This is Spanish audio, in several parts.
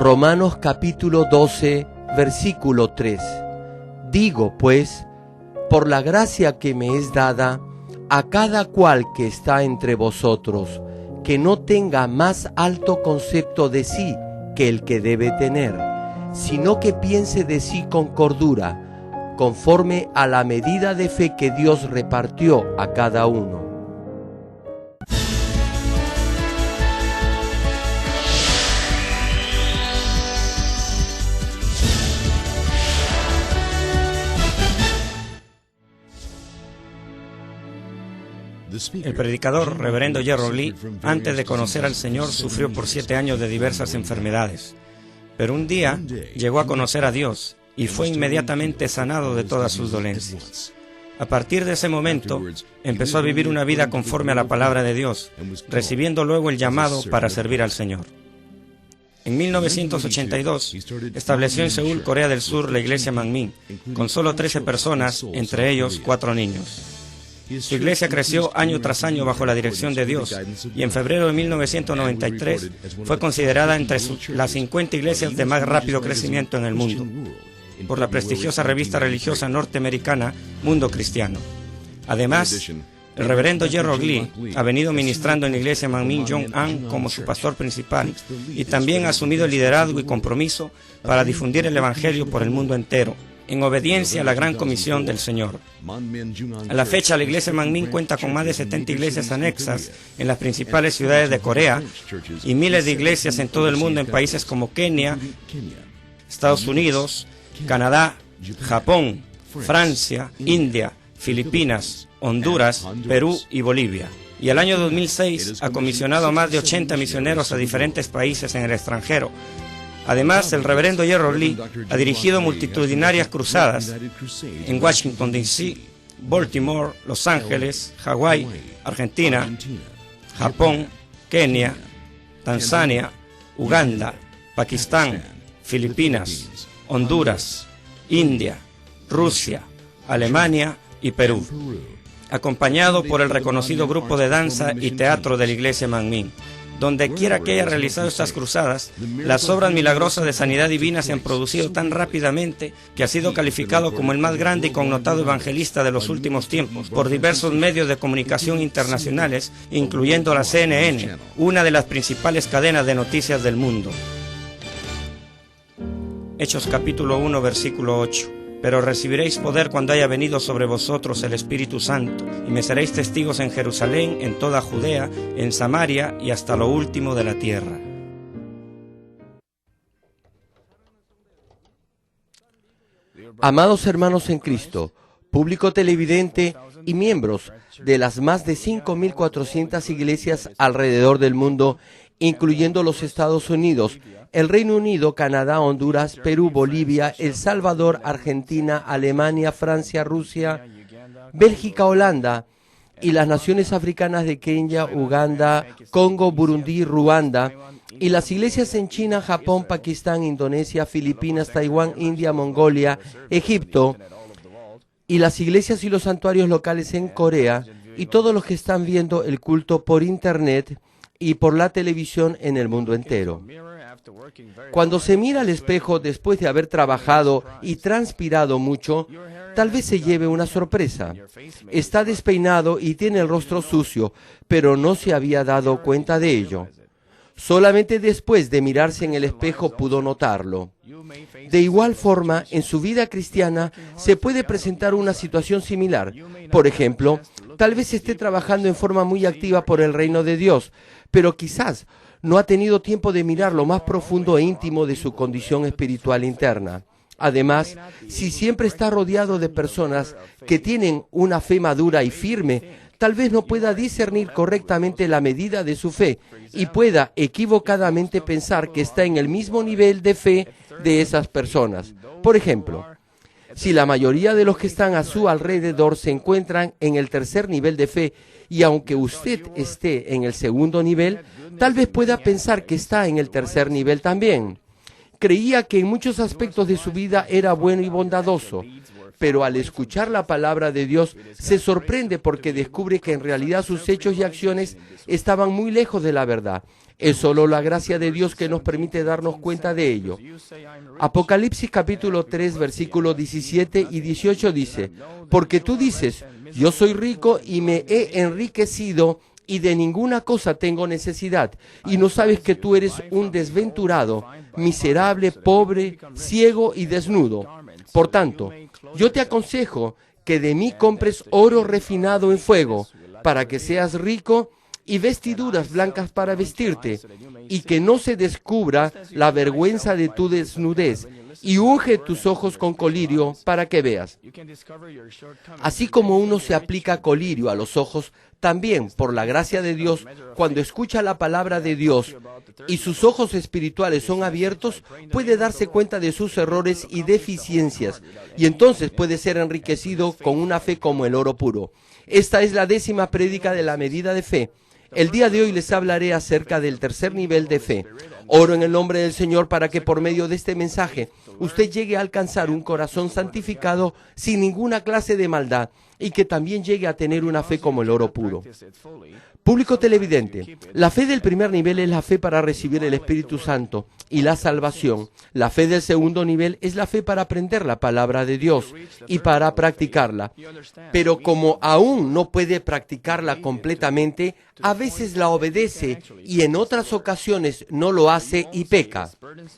Romanos capítulo 12, versículo 3. Digo, pues, por la gracia que me es dada, a cada cual que está entre vosotros, que no tenga más alto concepto de sí que el que debe tener, sino que piense de sí con cordura, conforme a la medida de fe que Dios repartió a cada uno. El predicador, reverendo Gerald Lee, antes de conocer al Señor, sufrió por 7 años de diversas enfermedades. Pero un día llegó a conocer a Dios y fue inmediatamente sanado de todas sus dolencias. A partir de ese momento, empezó a vivir una vida conforme a la palabra de Dios, recibiendo luego el llamado para servir al Señor. En 1982, estableció en Seúl, Corea del Sur, la iglesia Manmin, con solo 13 personas, entre ellos 4 niños. Su iglesia creció año tras año bajo la dirección de Dios y en febrero de 1993 fue considerada entre las 50 iglesias de más rápido crecimiento en el mundo por la prestigiosa revista religiosa norteamericana Mundo Cristiano. Además, el reverendo Gerald Lee ha venido ministrando en la iglesia Manmin Jong-an como su pastor principal y también ha asumido el liderazgo y compromiso para difundir el evangelio por el mundo entero, en obediencia a la gran comisión del Señor. A la fecha, la iglesia Manmin cuenta con más de 70 iglesias anexas en las principales ciudades de Corea y miles de iglesias en todo el mundo en países como Kenia, Estados Unidos, Canadá, Japón, Francia, India, Filipinas, Honduras, Perú y Bolivia. Y el año 2006 ha comisionado a más de 80 misioneros a diferentes países en el extranjero. Además, el reverendo Gerald Lee ha dirigido multitudinarias cruzadas en Washington, D.C., Baltimore, Los Ángeles, Hawái, Argentina, Japón, Kenia, Tanzania, Uganda, Pakistán, Filipinas, Honduras, India, Rusia, Alemania y Perú, acompañado por el reconocido grupo de danza y teatro de la iglesia Manmin. Donde quiera que haya realizado estas cruzadas, las obras milagrosas de sanidad divina se han producido tan rápidamente que ha sido calificado como el más grande y connotado evangelista de los últimos tiempos por diversos medios de comunicación internacionales, incluyendo la CNN, una de las principales cadenas de noticias del mundo. Hechos capítulo 1, versículo 8. Pero recibiréis poder cuando haya venido sobre vosotros el Espíritu Santo, y me seréis testigos en Jerusalén, en toda Judea, en Samaria y hasta lo último de la tierra. Amados hermanos en Cristo, público televidente y miembros de las más de 5.400 iglesias alrededor del mundo, incluyendo los Estados Unidos, el Reino Unido, Canadá, Honduras, Perú, Bolivia, El Salvador, Argentina, Alemania, Francia, Rusia, Bélgica, Holanda y las naciones africanas de Kenia, Uganda, Congo, Burundi, Ruanda, y las iglesias en China, Japón, Pakistán, Indonesia, Filipinas, Taiwán, India, Mongolia, Egipto, y las iglesias y los santuarios locales en Corea, y todos los que están viendo el culto por internet y por la televisión en el mundo entero. Cuando se mira al espejo después de haber trabajado y transpirado mucho, tal vez se lleve una sorpresa. Está despeinado y tiene el rostro sucio, pero no se había dado cuenta de ello. Solamente después de mirarse en el espejo pudo notarlo. De igual forma, en su vida cristiana se puede presentar una situación similar. Por ejemplo, tal vez esté trabajando en forma muy activa por el reino de Dios, pero quizás no ha tenido tiempo de mirar lo más profundo e íntimo de su condición espiritual interna. Además, si siempre está rodeado de personas que tienen una fe madura y firme, tal vez no pueda discernir correctamente la medida de su fe y pueda equivocadamente pensar que está en el mismo nivel de fe de esas personas. Por ejemplo, si la mayoría de los que están a su alrededor se encuentran en el tercer nivel de fe y aunque usted esté en el segundo nivel, tal vez pueda pensar que está en el tercer nivel también. Creía que en muchos aspectos de su vida era bueno y bondadoso, pero al escuchar la palabra de Dios se sorprende porque descubre que en realidad sus hechos y acciones estaban muy lejos de la verdad. Es solo la gracia de Dios que nos permite darnos cuenta de ello. Apocalipsis capítulo 3, versículos 17 y 18 dice: porque tú dices, yo soy rico y me he enriquecido y de ninguna cosa tengo necesidad, y no sabes que tú eres un desventurado, miserable, pobre, ciego y desnudo. Por tanto, yo te aconsejo que de mí compres oro refinado en fuego, para que seas rico, y vestiduras blancas para vestirte, y que no se descubra la vergüenza de tu desnudez, y unge tus ojos con colirio para que veas. Así como uno se aplica colirio a los ojos, también, por la gracia de Dios, cuando escucha la palabra de Dios y sus ojos espirituales son abiertos, puede darse cuenta de sus errores y deficiencias, y entonces puede ser enriquecido con una fe como el oro puro. Esta es la 10ª prédica de la medida de fe. El día de hoy les hablaré acerca del tercer nivel de fe. Oro en el nombre del Señor para que por medio de este mensaje usted llegue a alcanzar un corazón santificado sin ninguna clase de maldad y que también llegue a tener una fe como el oro puro. Público televidente, la fe del primer nivel es la fe para recibir el Espíritu Santo y la salvación. La fe del segundo nivel es la fe para aprender la palabra de Dios y para practicarla. Pero como aún no puede practicarla completamente, a veces la obedece y en otras ocasiones no lo hace y peca.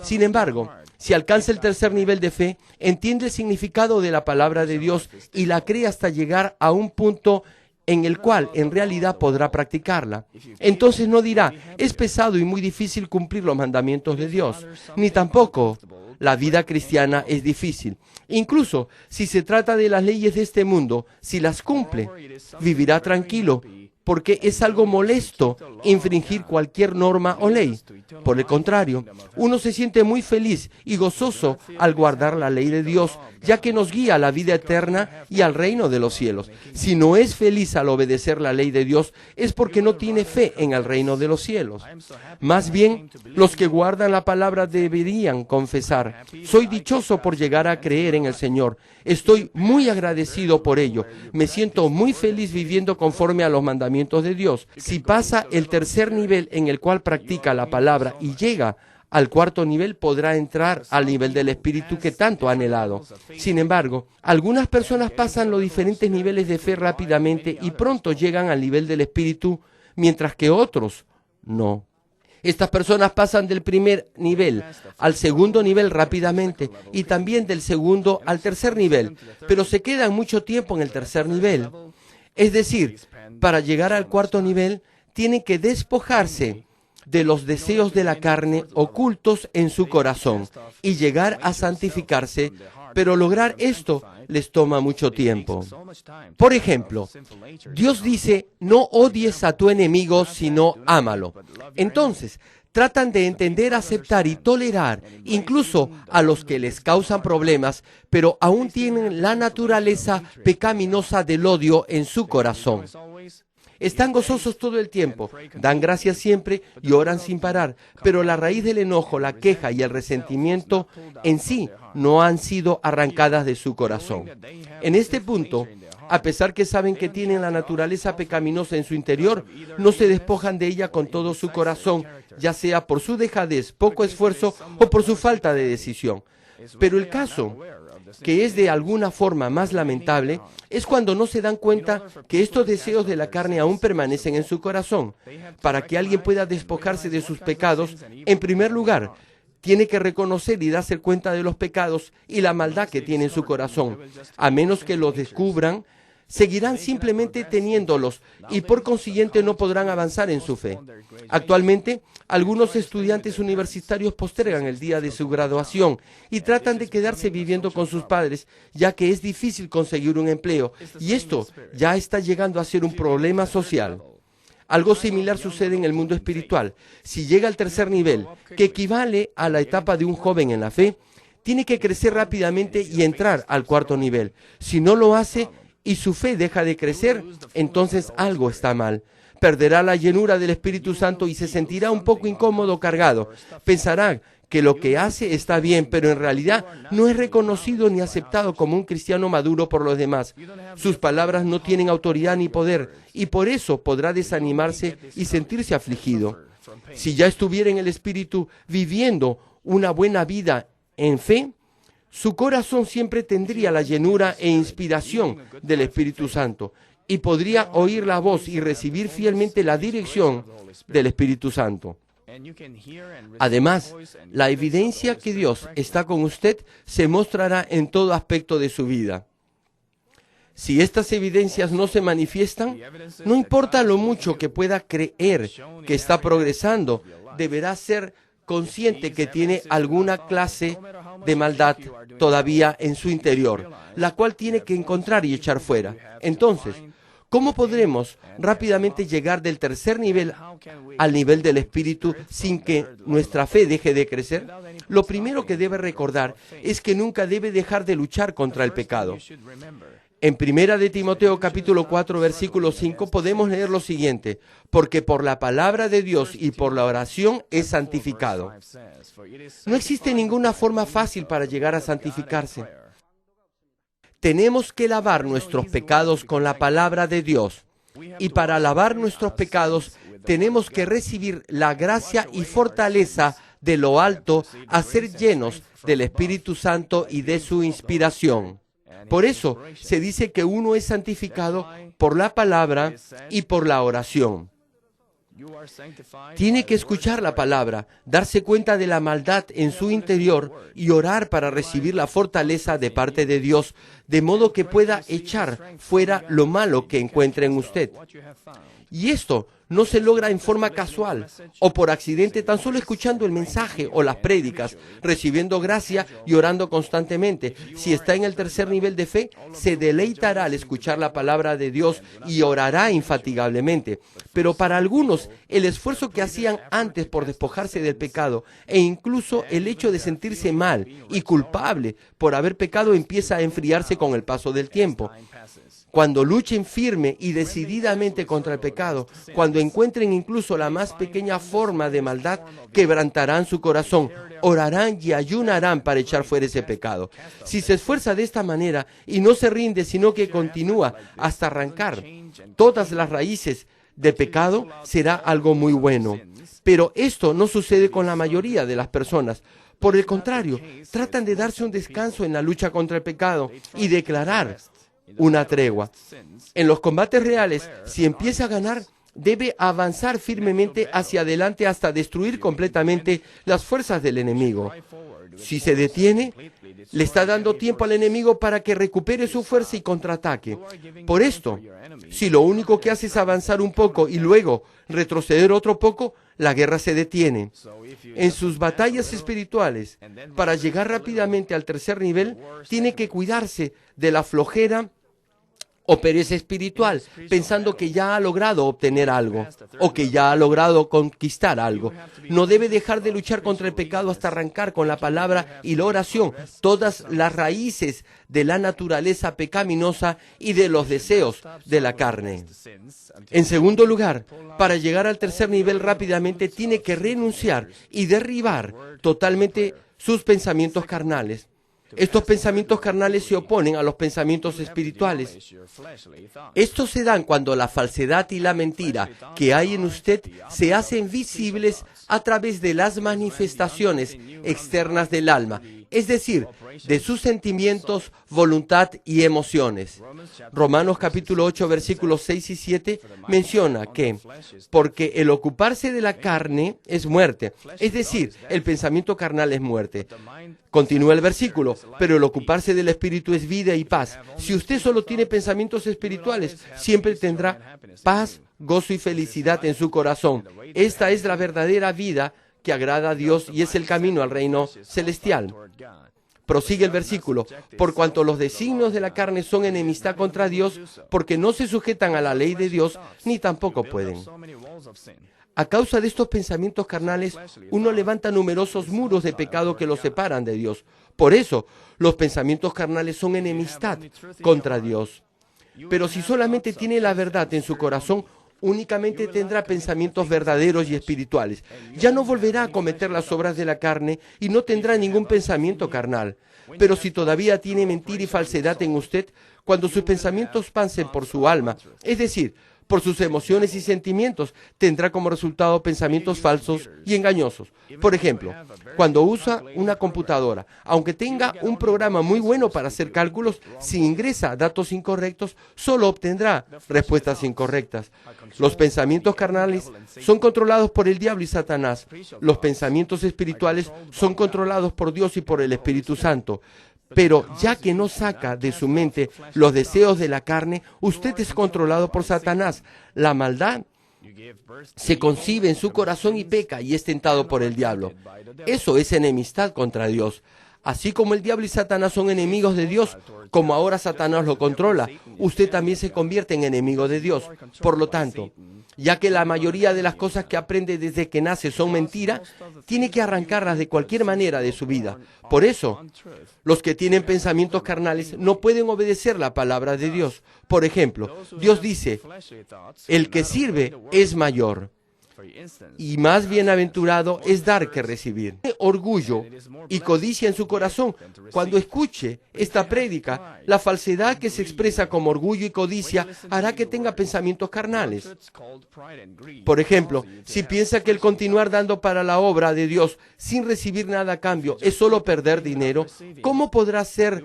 Sin embargo, si alcanza el tercer nivel de fe, entiende el significado de la palabra de Dios y la cree hasta llegar a un punto en el cual en realidad podrá practicarla. Entonces no dirá, es pesado y muy difícil cumplir los mandamientos de Dios, ni tampoco la vida cristiana es difícil. Incluso si se trata de las leyes de este mundo, si las cumple, vivirá tranquilo, porque es algo molesto infringir cualquier norma o ley. Por el contrario, uno se siente muy feliz y gozoso al guardar la ley de Dios, ya que nos guía a la vida eterna y al reino de los cielos. Si no es feliz al obedecer la ley de Dios, es porque no tiene fe en el reino de los cielos. Más bien, los que guardan la palabra deberían confesar: soy dichoso por llegar a creer en el Señor. Estoy muy agradecido por ello. Me siento muy feliz viviendo conforme a los mandamientos de Dios. Si pasa el tercer nivel en el cual practica la palabra y llega al cuarto nivel, podrá entrar al nivel del Espíritu que tanto ha anhelado. Sin embargo, algunas personas pasan los diferentes niveles de fe rápidamente y pronto llegan al nivel del Espíritu, mientras que otros no. Estas personas pasan del primer nivel al segundo nivel rápidamente y también del segundo al tercer nivel, pero se quedan mucho tiempo en el tercer nivel. Es decir, para llegar al cuarto nivel, tienen que despojarse de los deseos de la carne ocultos en su corazón y llegar a santificarse, pero lograr esto les toma mucho tiempo. Por ejemplo, Dios dice, no odies a tu enemigo, sino ámalo. Entonces, tratan de entender, aceptar y tolerar incluso a los que les causan problemas, pero aún tienen la naturaleza pecaminosa del odio en su corazón. Están gozosos todo el tiempo, dan gracias siempre y oran sin parar, pero la raíz del enojo, la queja y el resentimiento en sí no han sido arrancadas de su corazón. En este punto, a pesar que saben que tienen la naturaleza pecaminosa en su interior, no se despojan de ella con todo su corazón, ya sea por su dejadez, poco esfuerzo o por su falta de decisión. Pero el caso, que es de alguna forma más lamentable, es cuando no se dan cuenta que estos deseos de la carne aún permanecen en su corazón. Para que alguien pueda despojarse de sus pecados, en primer lugar, tiene que reconocer y darse cuenta de los pecados y la maldad que tiene en su corazón. A menos que los descubran, seguirán simplemente teniéndolos y por consiguiente no podrán avanzar en su fe. Actualmente, algunos estudiantes universitarios postergan el día de su graduación y tratan de quedarse viviendo con sus padres, ya que es difícil conseguir un empleo, y esto ya está llegando a ser un problema social. Algo similar sucede en el mundo espiritual. Si llega al tercer nivel, que equivale a la etapa de un joven en la fe, tiene que crecer rápidamente y entrar al cuarto nivel. Si no lo hace y su fe deja de crecer, entonces algo está mal. Perderá la llenura del Espíritu Santo y se sentirá un poco incómodo, cargado. Pensará que lo que hace está bien, pero en realidad no es reconocido ni aceptado como un cristiano maduro por los demás. Sus palabras no tienen autoridad ni poder, y por eso podrá desanimarse y sentirse afligido. Si ya estuviera en el Espíritu viviendo una buena vida en fe, su corazón siempre tendría la llenura e inspiración del Espíritu Santo y podría oír la voz y recibir fielmente la dirección del Espíritu Santo. Además, la evidencia que Dios está con usted se mostrará en todo aspecto de su vida. Si estas evidencias no se manifiestan, no importa lo mucho que pueda creer que está progresando, deberá ser consciente que tiene alguna clase de maldad todavía en su interior, la cual tiene que encontrar y echar fuera. Entonces, ¿cómo podremos rápidamente llegar del tercer nivel al nivel del Espíritu sin que nuestra fe deje de crecer? Lo primero que debe recordar es que nunca debe dejar de luchar contra el pecado. En 1 de Timoteo capítulo 4 versículo 5 podemos leer lo siguiente: porque por la palabra de Dios y por la oración es santificado. No existe ninguna forma fácil para llegar a santificarse. Tenemos que lavar nuestros pecados con la palabra de Dios. Y para lavar nuestros pecados tenemos que recibir la gracia y fortaleza de lo alto a ser llenos del Espíritu Santo y de su inspiración. Por eso se dice que uno es santificado por la palabra y por la oración. Tiene que escuchar la palabra, darse cuenta de la maldad en su interior y orar para recibir la fortaleza de parte de Dios, de modo que pueda echar fuera lo malo que encuentre en usted. Y esto no se logra en forma casual o por accidente, tan solo escuchando el mensaje o las prédicas, recibiendo gracia y orando constantemente. Si está en el tercer nivel de fe, se deleitará al escuchar la palabra de Dios y orará infatigablemente. Pero para algunos, el esfuerzo que hacían antes por despojarse del pecado e incluso el hecho de sentirse mal y culpable por haber pecado empieza a enfriarse con el paso del tiempo. Cuando luchen firme y decididamente contra el pecado, cuando encuentren incluso la más pequeña forma de maldad, quebrantarán su corazón, orarán y ayunarán para echar fuera ese pecado. Si se esfuerza de esta manera y no se rinde, sino que continúa hasta arrancar todas las raíces de pecado, será algo muy bueno. Pero esto no sucede con la mayoría de las personas. Por el contrario, tratan de darse un descanso en la lucha contra el pecado y declarar una tregua. En los combates reales, si empieza a ganar, debe avanzar firmemente hacia adelante hasta destruir completamente las fuerzas del enemigo. Si se detiene, le está dando tiempo al enemigo para que recupere su fuerza y contraataque. Por esto, si lo único que hace es avanzar un poco y luego retroceder otro poco, la guerra se detiene. En sus batallas espirituales, para llegar rápidamente al tercer nivel, tiene que cuidarse de la flojera o pereza espiritual, pensando que ya ha logrado obtener algo o que ya ha logrado conquistar algo. No debe dejar de luchar contra el pecado hasta arrancar con la palabra y la oración todas las raíces de la naturaleza pecaminosa y de los deseos de la carne. En segundo lugar, para llegar al tercer nivel rápidamente, tiene que renunciar y derribar totalmente sus pensamientos carnales. Estos pensamientos carnales se oponen a los pensamientos espirituales. Estos se dan cuando la falsedad y la mentira que hay en usted se hacen visibles a través de las manifestaciones externas del alma, es decir, de sus sentimientos, voluntad y emociones. Romanos capítulo 8, versículos 6 y 7 menciona que, porque el ocuparse de la carne es muerte, es decir, el pensamiento carnal es muerte. Continúa el versículo, pero el ocuparse del espíritu es vida y paz. Si usted solo tiene pensamientos espirituales, siempre tendrá paz, gozo y felicidad en su corazón. Esta es la verdadera vida que agrada a Dios y es el camino al reino celestial. Prosigue el versículo, por cuanto los designios de la carne son enemistad contra Dios, porque no se sujetan a la ley de Dios, ni tampoco pueden. A causa de estos pensamientos carnales, uno levanta numerosos muros de pecado que lo separan de Dios. Por eso, los pensamientos carnales son enemistad contra Dios. Pero si solamente tiene la verdad en su corazón, únicamente tendrá pensamientos verdaderos y espirituales. Ya no volverá a cometer las obras de la carne y no tendrá ningún pensamiento carnal. Pero si todavía tiene mentira y falsedad en usted, cuando sus pensamientos pasen por su alma, es decir, por sus emociones y sentimientos, tendrá como resultado pensamientos falsos y engañosos. Por ejemplo, cuando usa una computadora, aunque tenga un programa muy bueno para hacer cálculos, si ingresa datos incorrectos, solo obtendrá respuestas incorrectas. Los pensamientos carnales son controlados por el diablo y Satanás. Los pensamientos espirituales son controlados por Dios y por el Espíritu Santo. Pero ya que no saca de su mente los deseos de la carne, usted es controlado por Satanás. La maldad se concibe en su corazón y peca y es tentado por el diablo. Eso es enemistad contra Dios. Así como el diablo y Satanás son enemigos de Dios, como ahora Satanás lo controla, usted también se convierte en enemigo de Dios. Por lo tanto, ya que la mayoría de las cosas que aprende desde que nace son mentira, tiene que arrancarlas de cualquier manera de su vida. Por eso, los que tienen pensamientos carnales no pueden obedecer la palabra de Dios. Por ejemplo, Dios dice, el que sirve es mayor, y más bienaventurado es dar que recibir. Orgullo y codicia en su corazón. Cuando escuche esta prédica, la falsedad que se expresa como orgullo y codicia hará que tenga pensamientos carnales. Por ejemplo, si piensa que el continuar dando para la obra de Dios sin recibir nada a cambio es solo perder dinero, ¿cómo podrá ser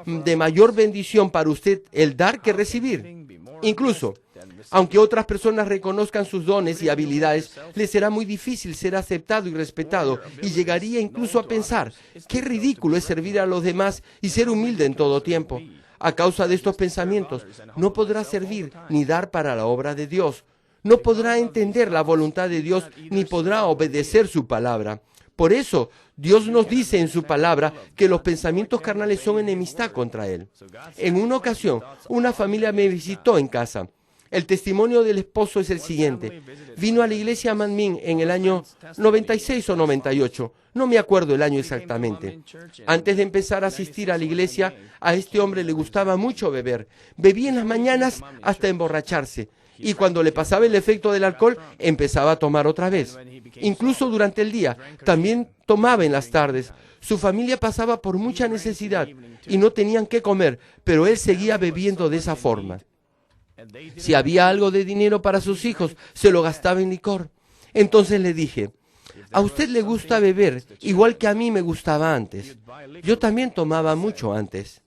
de mayor bendición para usted el dar que recibir? Incluso, aunque otras personas reconozcan sus dones y habilidades, les será muy difícil ser aceptado y respetado, y llegaría incluso a pensar, qué ridículo es servir a los demás y ser humilde en todo tiempo. A causa de estos pensamientos, no podrá servir ni dar para la obra de Dios. No podrá entender la voluntad de Dios ni podrá obedecer su palabra. Por eso, Dios nos dice en su palabra que los pensamientos carnales son enemistad contra Él. En una ocasión, una familia me visitó en casa. El testimonio del esposo es el siguiente. Vino a la iglesia Manmin en el año 96 o 98. No me acuerdo el año exactamente. Antes de empezar a asistir a la iglesia, a este hombre le gustaba mucho beber. Bebía en las mañanas hasta emborracharse. Y cuando le pasaba el efecto del alcohol, empezaba a tomar otra vez. Incluso durante el día, también tomaba en las tardes. Su familia pasaba por mucha necesidad y no tenían qué comer, pero él seguía bebiendo de esa forma. Si había algo de dinero para sus hijos, se lo gastaba en licor. Entonces le dije, a usted le gusta beber, igual que a mí me gustaba antes. Yo también tomaba mucho antes.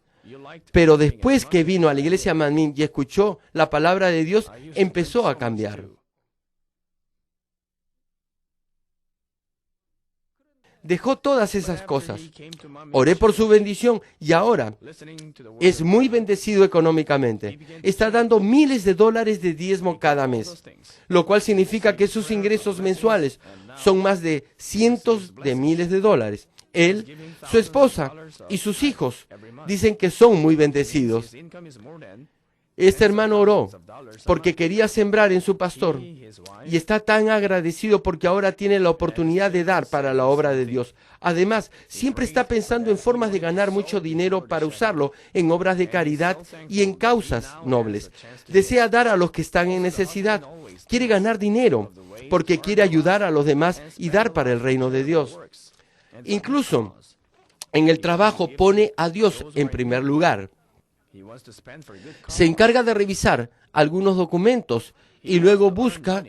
Pero después que vino a la iglesia Manmin y escuchó la palabra de Dios, empezó a cambiar. Dejó todas esas cosas. Oré por su bendición y ahora es muy bendecido económicamente. Está dando miles de dólares de diezmo cada mes, lo cual significa que sus ingresos mensuales son más de cientos de miles de dólares. Él, su esposa y sus hijos dicen que son muy bendecidos. Este hermano oró porque quería sembrar en su pastor y está tan agradecido porque ahora tiene la oportunidad de dar para la obra de Dios. Además, siempre está pensando en formas de ganar mucho dinero para usarlo en obras de caridad y en causas nobles. Desea dar a los que están en necesidad. Quiere ganar dinero porque quiere ayudar a los demás y dar para el reino de Dios. Incluso en el trabajo pone a Dios en primer lugar. Se encarga de revisar algunos documentos y luego busca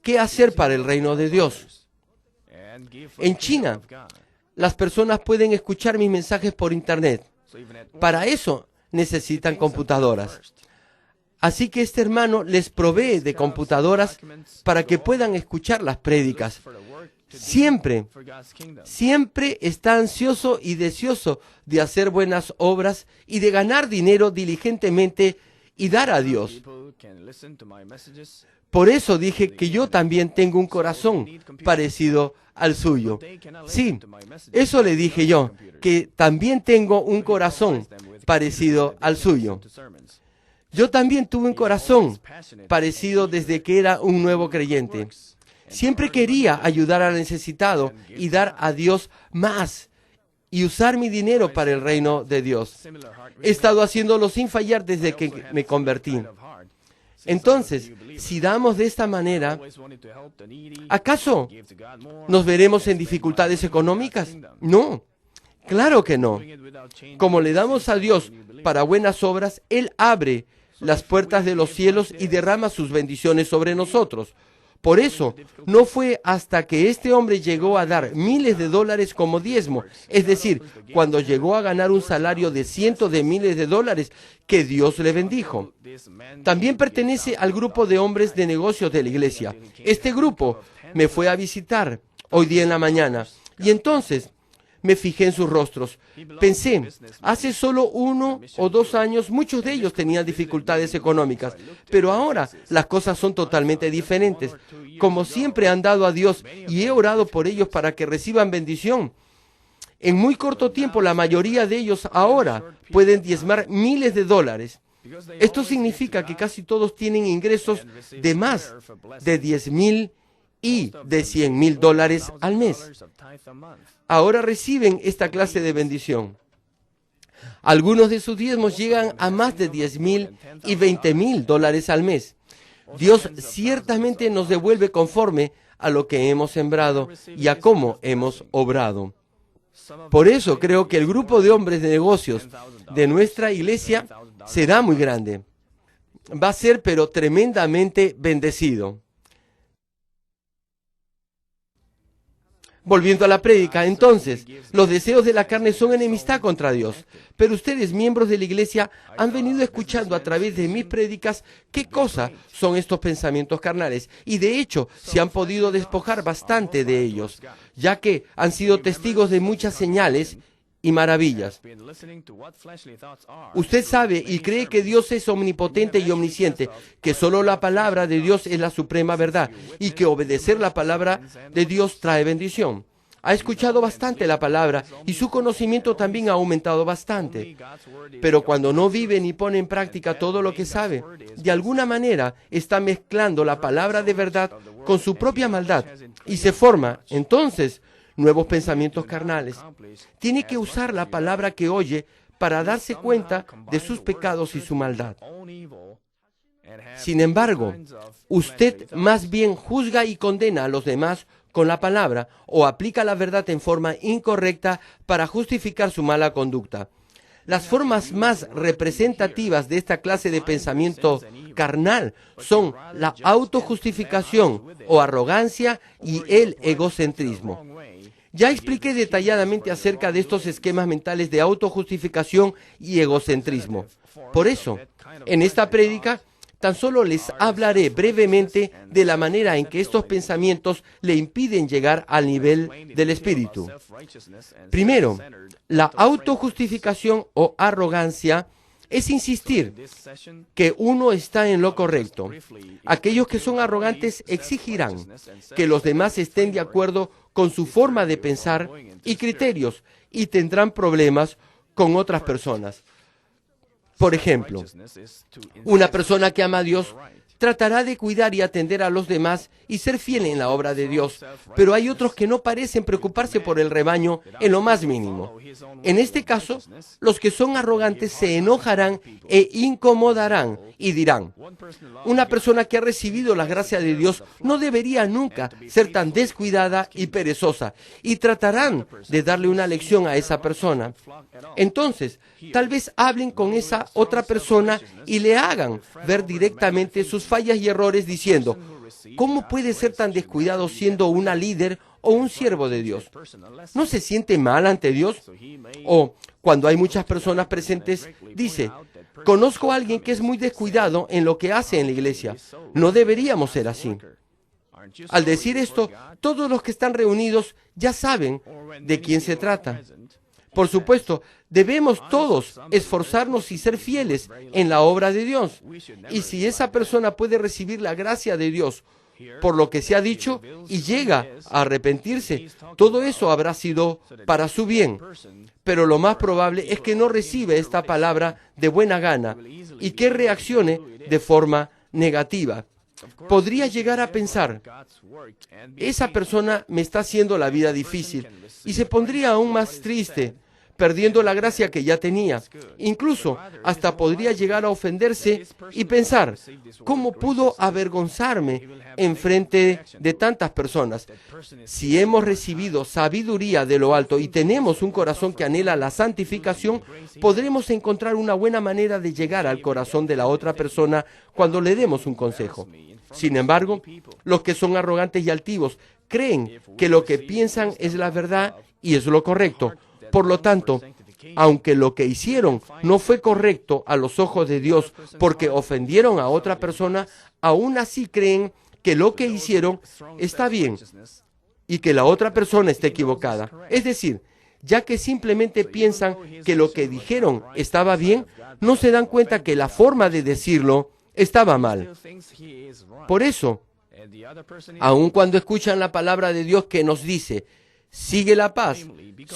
qué hacer para el reino de Dios. En China, las personas pueden escuchar mis mensajes por internet. Para eso necesitan computadoras. Así que este hermano les provee de computadoras para que puedan escuchar las prédicas. Siempre está ansioso y deseoso de hacer buenas obras y de ganar dinero diligentemente y dar a Dios. Por eso dije que yo también tengo un corazón parecido al suyo. Sí, eso le dije yo, que también tengo un corazón parecido al suyo. Yo también tuve un corazón parecido desde que era un nuevo creyente. Siempre quería ayudar al necesitado y dar a Dios más y usar mi dinero para el reino de Dios. He estado haciéndolo sin fallar desde que me convertí. Entonces, si damos de esta manera, ¿acaso nos veremos en dificultades económicas? No, claro que no. Como le damos a Dios para buenas obras, Él abre las puertas de los cielos y derrama sus bendiciones sobre nosotros. Por eso, no fue hasta que este hombre llegó a dar miles de dólares como diezmo, es decir, cuando llegó a ganar un salario de cientos de miles de dólares, que Dios le bendijo. También pertenece al grupo de hombres de negocios de la iglesia. Este grupo me fue a visitar hoy día en la mañana y entonces me fijé en sus rostros. Pensé, hace solo 1 o 2 años muchos de ellos tenían dificultades económicas, pero ahora las cosas son totalmente diferentes. Como siempre han dado a Dios y he orado por ellos para que reciban bendición. En muy corto tiempo la mayoría de ellos ahora pueden diezmar miles de dólares. Esto significa que casi todos tienen ingresos de más de 10,000 y de 100,000 dólares al mes. Ahora reciben esta clase de bendición. Algunos de sus diezmos llegan a más de 10,000 y 20,000 dólares al mes. Dios ciertamente nos devuelve conforme a lo que hemos sembrado y a cómo hemos obrado. Por eso creo que el grupo de hombres de negocios de nuestra iglesia será muy grande. Va a ser pero tremendamente bendecido. Volviendo a la prédica, entonces, los deseos de la carne son enemistad contra Dios. Pero ustedes, miembros de la iglesia, han venido escuchando a través de mis prédicas qué cosa son estos pensamientos carnales. Y de hecho, se han podido despojar bastante de ellos, ya que han sido testigos de muchas señales y maravillas. Usted sabe y cree que Dios es omnipotente y omnisciente, que solo la palabra de Dios es la suprema verdad y que obedecer la palabra de Dios trae bendición. Ha escuchado bastante la palabra y su conocimiento también ha aumentado bastante. Pero cuando no vive ni pone en práctica todo lo que sabe, de alguna manera está mezclando la palabra de verdad con su propia maldad y se forma, entonces, nuevos pensamientos carnales. Tiene que usar la palabra que oye para darse cuenta de sus pecados y su maldad. Sin embargo, usted más bien juzga y condena a los demás con la palabra o aplica la verdad en forma incorrecta para justificar su mala conducta. Las formas más representativas de esta clase de pensamiento carnal son la autojustificación o arrogancia y el egocentrismo. Ya expliqué detalladamente acerca de estos esquemas mentales de autojustificación y egocentrismo. Por eso, en esta prédica, tan solo les hablaré brevemente de la manera en que estos pensamientos le impiden llegar al nivel del espíritu. Primero, la autojustificación o arrogancia es insistir que uno está en lo correcto. Aquellos que son arrogantes exigirán que los demás estén de acuerdo con su forma de pensar y criterios y tendrán problemas con otras personas. Por ejemplo, una persona que ama a Dios tratará de cuidar y atender a los demás y ser fiel en la obra de Dios, pero hay otros que no parecen preocuparse por el rebaño en lo más mínimo. En este caso, los que son arrogantes se enojarán e incomodarán y dirán, una persona que ha recibido la gracia de Dios no debería nunca ser tan descuidada y perezosa, y tratarán de darle una lección a esa persona. Entonces, tal vez hablen con esa otra persona y le hagan ver directamente sus fallas y errores diciendo, ¿cómo puede ser tan descuidado siendo una líder o un siervo de Dios? ¿No se siente mal ante Dios? O, cuando hay muchas personas presentes, dice, conozco a alguien que es muy descuidado en lo que hace en la iglesia. No deberíamos ser así. Al decir esto, todos los que están reunidos ya saben de quién se trata. Por supuesto, debemos todos esforzarnos y ser fieles en la obra de Dios. Y si esa persona puede recibir la gracia de Dios por lo que se ha dicho y llega a arrepentirse, todo eso habrá sido para su bien. Pero lo más probable es que no reciba esta palabra de buena gana y que reaccione de forma negativa. Podría llegar a pensar, esa persona me está haciendo la vida difícil, y se pondría aún más triste. perdiendo la gracia que ya tenía. Incluso hasta podría llegar a ofenderse y pensar, ¿cómo pudo avergonzarme en frente de tantas personas? Si hemos recibido sabiduría de lo alto y tenemos un corazón que anhela la santificación, podremos encontrar una buena manera de llegar al corazón de la otra persona cuando le demos un consejo. Sin embargo, los que son arrogantes y altivos creen que lo que piensan es la verdad y es lo correcto. Por lo tanto, aunque lo que hicieron no fue correcto a los ojos de Dios porque ofendieron a otra persona, aún así creen que lo que hicieron está bien y que la otra persona está equivocada. Es decir, ya que simplemente piensan que lo que dijeron estaba bien, no se dan cuenta que la forma de decirlo estaba mal. Por eso, aun cuando escuchan la palabra de Dios que nos dice, sigue la paz,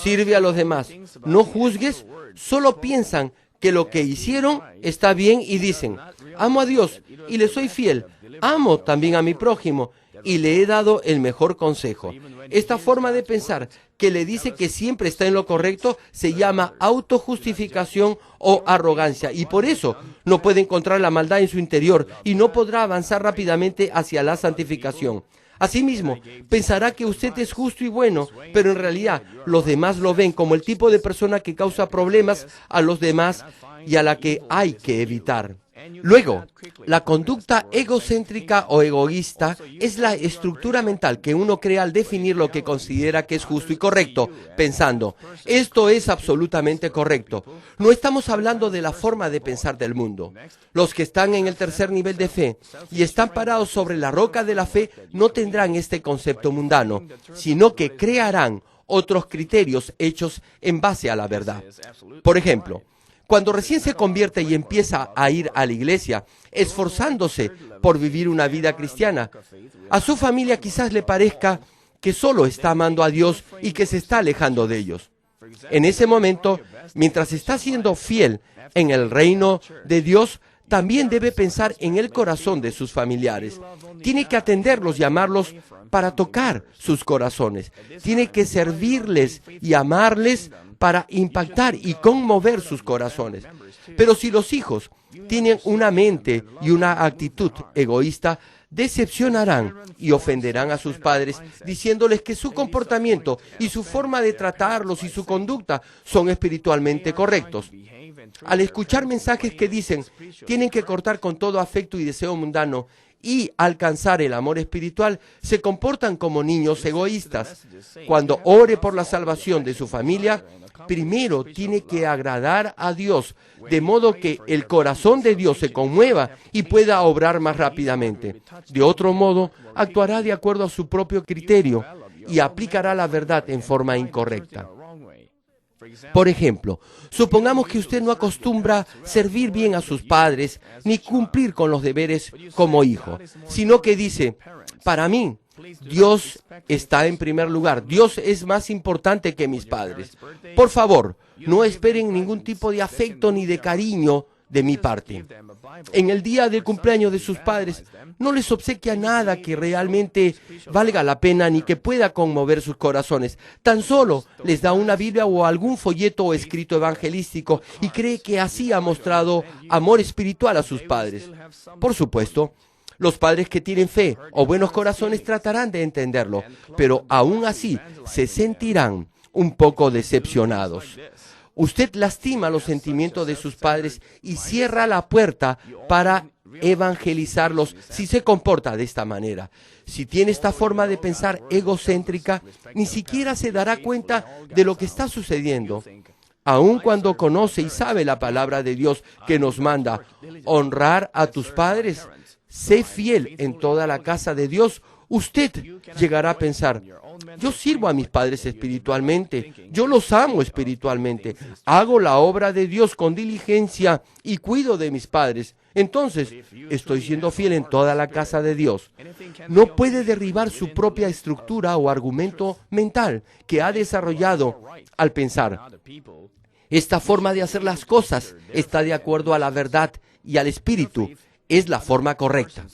sirve a los demás, no juzgues, solo piensan que lo que hicieron está bien y dicen, amo a Dios y le soy fiel, amo también a mi prójimo y le he dado el mejor consejo. Esta forma de pensar que le dice que siempre está en lo correcto se llama autojustificación o arrogancia y por eso no puede encontrar la maldad en su interior y no podrá avanzar rápidamente hacia la santificación. Asimismo, pensará que usted es justo y bueno, pero en realidad los demás lo ven como el tipo de persona que causa problemas a los demás y a la que hay que evitar. Luego, la conducta egocéntrica o egoísta es la estructura mental que uno crea al definir lo que considera que es justo y correcto, pensando, esto es absolutamente correcto. No estamos hablando de la forma de pensar del mundo. Los que están en el tercer nivel de fe y están parados sobre la roca de la fe no tendrán este concepto mundano, sino que crearán otros criterios hechos en base a la verdad. Por ejemplo, cuando recién se convierte y empieza a ir a la iglesia, esforzándose por vivir una vida cristiana, a su familia quizás le parezca que solo está amando a Dios y que se está alejando de ellos. En ese momento, mientras está siendo fiel en el reino de Dios, también debe pensar en el corazón de sus familiares. Tiene que atenderlos y amarlos para tocar sus corazones. Tiene que servirles y amarles para impactar y conmover sus corazones. Pero si los hijos tienen una mente y una actitud egoísta, decepcionarán y ofenderán a sus padres diciéndoles que su comportamiento y su forma de tratarlos y su conducta son espiritualmente correctos. Al escuchar mensajes que dicen tienen que cortar con todo afecto y deseo mundano y alcanzar el amor espiritual, se comportan como niños egoístas. Cuando ore por la salvación de su familia, primero tiene que agradar a Dios, de modo que el corazón de Dios se conmueva y pueda obrar más rápidamente. De otro modo, actuará de acuerdo a su propio criterio y aplicará la verdad en forma incorrecta. Por ejemplo, supongamos que usted no acostumbra servir bien a sus padres ni cumplir con los deberes como hijo, sino que dice, para mí, Dios está en primer lugar. Dios es más importante que mis padres. Por favor, no esperen ningún tipo de afecto ni de cariño de mi parte. En el día del cumpleaños de sus padres, no les obsequia nada que realmente valga la pena ni que pueda conmover sus corazones. Tan solo les da una Biblia o algún folleto o escrito evangelístico y cree que así ha mostrado amor espiritual a sus padres. Por supuesto, los padres que tienen fe o buenos corazones tratarán de entenderlo, pero aún así se sentirán un poco decepcionados. Usted lastima los sentimientos de sus padres y cierra la puerta para evangelizarlos si se comporta de esta manera. Si tiene esta forma de pensar egocéntrica, ni siquiera se dará cuenta de lo que está sucediendo. Aun cuando conoce y sabe la palabra de Dios que nos manda honrar a tus padres, sé fiel en toda la casa de Dios, usted llegará a pensar, yo sirvo a mis padres espiritualmente, yo los amo espiritualmente, hago la obra de Dios con diligencia y cuido de mis padres. Entonces, estoy siendo fiel en toda la casa de Dios. No puede derribar su propia estructura o argumento mental que ha desarrollado al pensar. Esta forma de hacer las cosas está de acuerdo a la verdad y al espíritu. Es la forma correcta.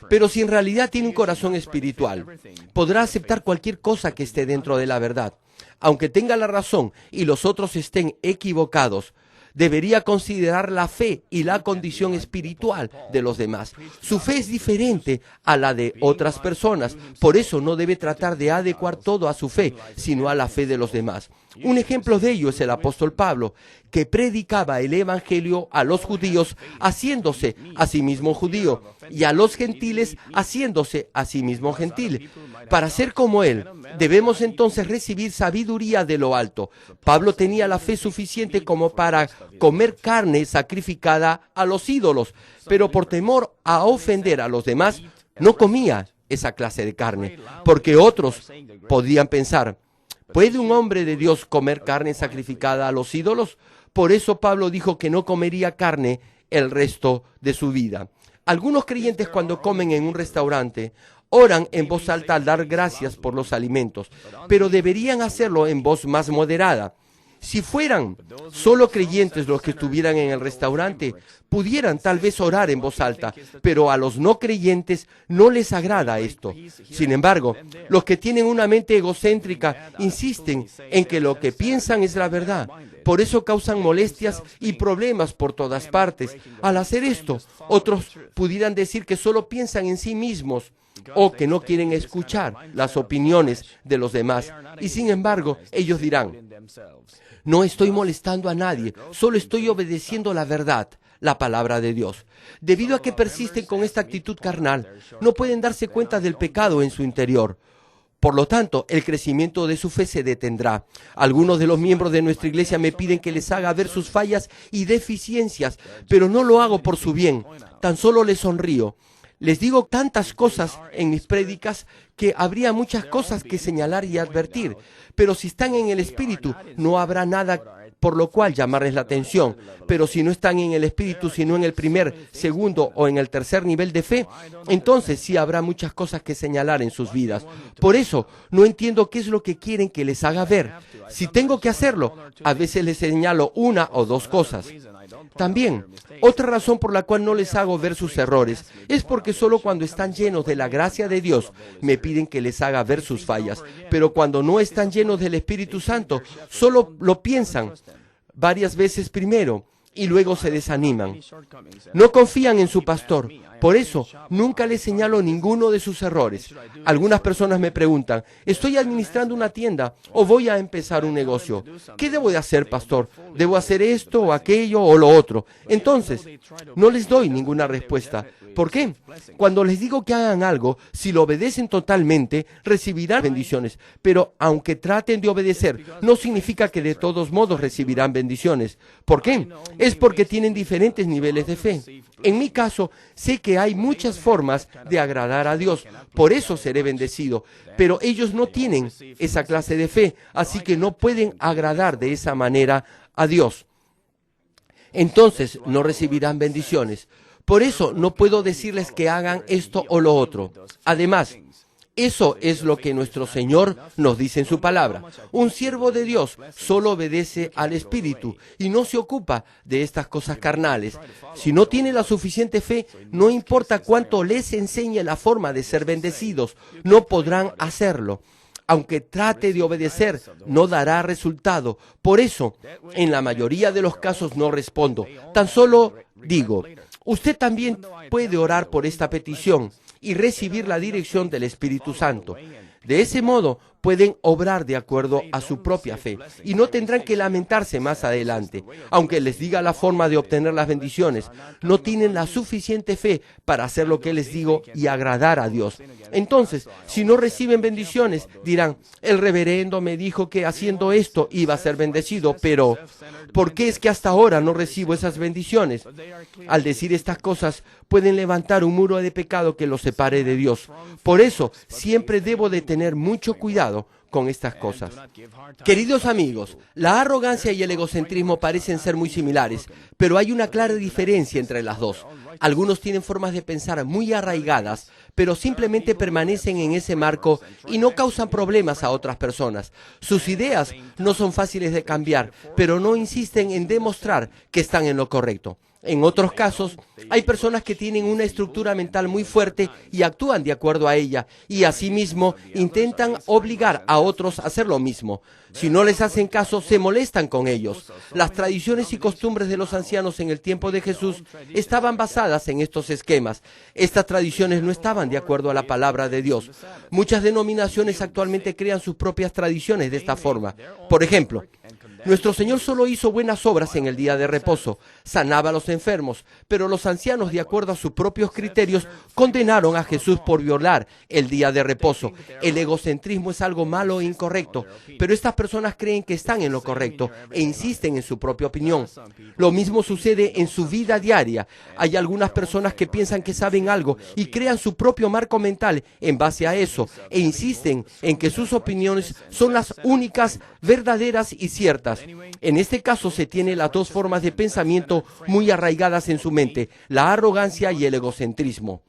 Pero si en realidad tiene un corazón espiritual, podrá aceptar cualquier cosa que esté dentro de la verdad. aunque tenga la razón y los otros estén equivocados, debería considerar la fe y la condición espiritual de los demás. Su fe es diferente a la de otras personas, por eso no debe tratar de adecuar todo a su fe, sino a la fe de los demás. Un ejemplo de ello es el apóstol Pablo, que predicaba el evangelio a los judíos haciéndose a sí mismo judío y a los gentiles haciéndose a sí mismo gentil. Para ser como él, debemos entonces recibir sabiduría de lo alto. Pablo tenía la fe suficiente como para comer carne sacrificada a los ídolos, pero por temor a ofender a los demás, no comía esa clase de carne, porque otros podían pensar, ¿puede un hombre de Dios comer carne sacrificada a los ídolos? Por eso Pablo dijo que no comería carne el resto de su vida. Algunos creyentes cuando comen en un restaurante oran en voz alta al dar gracias por los alimentos, pero deberían hacerlo en voz más moderada. Si fueran solo creyentes los que estuvieran en el restaurante, pudieran tal vez orar en voz alta, pero a los no creyentes no les agrada esto. Sin embargo, los que tienen una mente egocéntrica insisten en que lo que piensan es la verdad. Por eso causan molestias y problemas por todas partes. Al hacer esto, otros pudieran decir que solo piensan en sí mismos o que no quieren escuchar las opiniones de los demás. Y sin embargo, ellos dirán, no estoy molestando a nadie, solo estoy obedeciendo la verdad, la palabra de Dios. Debido a que persisten con esta actitud carnal, no pueden darse cuenta del pecado en su interior. Por lo tanto, el crecimiento de su fe se detendrá. Algunos de los miembros de nuestra iglesia me piden que les haga ver sus fallas y deficiencias, pero no lo hago por su bien, tan solo les sonrío. Les digo tantas cosas en mis prédicas que habría muchas cosas que señalar y advertir, pero si están en el Espíritu no habrá nada por lo cual llamarles la atención. Pero si no están en el Espíritu, sino en el primer, segundo o en el tercer nivel de fe, entonces sí habrá muchas cosas que señalar en sus vidas. Por eso no entiendo qué es lo que quieren que les haga ver. Si tengo que hacerlo, a veces les señalo una o dos cosas. También, otra razón por la cual no les hago ver sus errores es porque solo cuando están llenos de la gracia de Dios me piden que les haga ver sus fallas, pero cuando no están llenos del Espíritu Santo, solo lo piensan varias veces primero y luego se desaniman. No confían en su pastor, por eso nunca les señalo ninguno de sus errores. Algunas personas me preguntan, estoy administrando una tienda o voy a empezar un negocio. ¿Qué debo de hacer, pastor? ¿Debo hacer esto o aquello o lo otro? Entonces, no les doy ninguna respuesta. ¿Por qué? Cuando les digo que hagan algo, si lo obedecen totalmente, recibirán bendiciones. Pero aunque traten de obedecer, no significa que de todos modos recibirán bendiciones. ¿Por qué? Es porque tienen diferentes niveles de fe. En mi caso, sé que hay muchas formas de agradar a Dios, por eso seré bendecido, pero ellos no tienen esa clase de fe, así que no pueden agradar de esa manera a Dios. Entonces no recibirán bendiciones. Por eso no puedo decirles que hagan esto o lo otro. Además, eso es lo que nuestro Señor nos dice en su palabra. Un siervo de Dios solo obedece al Espíritu y no se ocupa de estas cosas carnales. Si no tiene la suficiente fe, no importa cuánto les enseñe la forma de ser bendecidos, no podrán hacerlo. Aunque trate de obedecer, no dará resultado. Por eso, en la mayoría de los casos no respondo. Tan solo digo, usted también puede orar por esta petición y recibir la dirección del Espíritu Santo. De ese modo, pueden obrar de acuerdo a su propia fe y no tendrán que lamentarse más adelante. Aunque les diga la forma de obtener las bendiciones, no tienen la suficiente fe para hacer lo que les digo y agradar a Dios. Entonces, si no reciben bendiciones, dirán, el reverendo me dijo que haciendo esto iba a ser bendecido, pero ¿por qué es que hasta ahora no recibo esas bendiciones? Al decir estas cosas, pueden levantar un muro de pecado que los separe de Dios. Por eso, siempre debo de tener mucho cuidado con estas cosas. Queridos amigos, la arrogancia y el egocentrismo parecen ser muy similares, pero hay una clara diferencia entre las dos. Algunos tienen formas de pensar muy arraigadas, pero simplemente permanecen en ese marco y no causan problemas a otras personas. Sus ideas no son fáciles de cambiar, pero no insisten en demostrar que están en lo correcto. En otros casos, hay personas que tienen una estructura mental muy fuerte y actúan de acuerdo a ella, y asimismo intentan obligar a otros a hacer lo mismo. Si no les hacen caso, se molestan con ellos. Las tradiciones y costumbres de los ancianos en el tiempo de Jesús estaban basadas en estos esquemas. Estas tradiciones no estaban de acuerdo a la palabra de Dios. Muchas denominaciones actualmente crean sus propias tradiciones de esta forma. Por ejemplo, nuestro Señor solo hizo buenas obras en el día de reposo, sanaba a los enfermos, pero los ancianos, de acuerdo a sus propios criterios, condenaron a Jesús por violar el día de reposo. El egocentrismo es algo malo e incorrecto, pero estas personas creen que están en lo correcto e insisten en su propia opinión. Lo mismo sucede en su vida diaria. Hay algunas personas que piensan que saben algo y crean su propio marco mental en base a eso e insisten en que sus opiniones son las únicas, verdaderas y ciertas. En este caso se tiene las dos formas de pensamiento muy arraigadas en su mente, la arrogancia y el egocentrismo.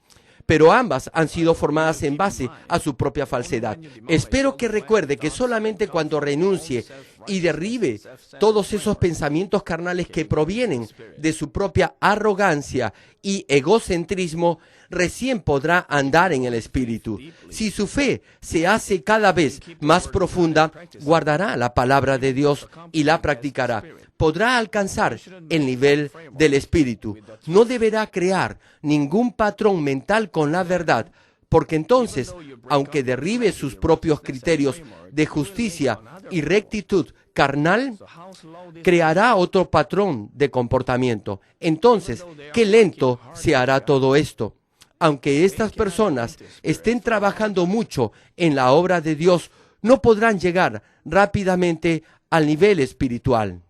Pero ambas han sido formadas en base a su propia falsedad. Espero que recuerde que solamente cuando renuncie y derribe todos esos pensamientos carnales que provienen de su propia arrogancia y egocentrismo, recién podrá andar en el Espíritu. Si su fe se hace cada vez más profunda, guardará la palabra de Dios y la practicará. Podrá alcanzar el nivel del Espíritu. No deberá crear ningún patrón mental con la verdad, porque entonces, aunque derribe sus propios criterios de justicia y rectitud carnal, creará otro patrón de comportamiento. Entonces, qué lento se hará todo esto. Aunque estas personas estén trabajando mucho en la obra de Dios, no podrán llegar rápidamente al nivel espiritual.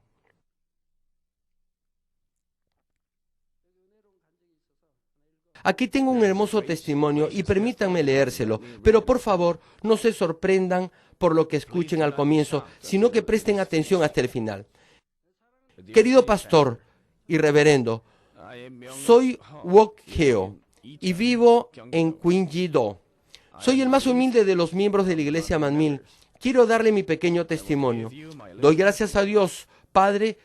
Aquí tengo un hermoso testimonio y permítanme leérselo, pero por favor no se sorprendan por lo que escuchen al comienzo, sino que presten atención hasta el final. Querido pastor y reverendo, soy Wok Heo y vivo en Quinji-do. Soy el más humilde de los miembros de la iglesia Manmin. Quiero darle mi pequeño testimonio. Doy gracias a Dios, Padre,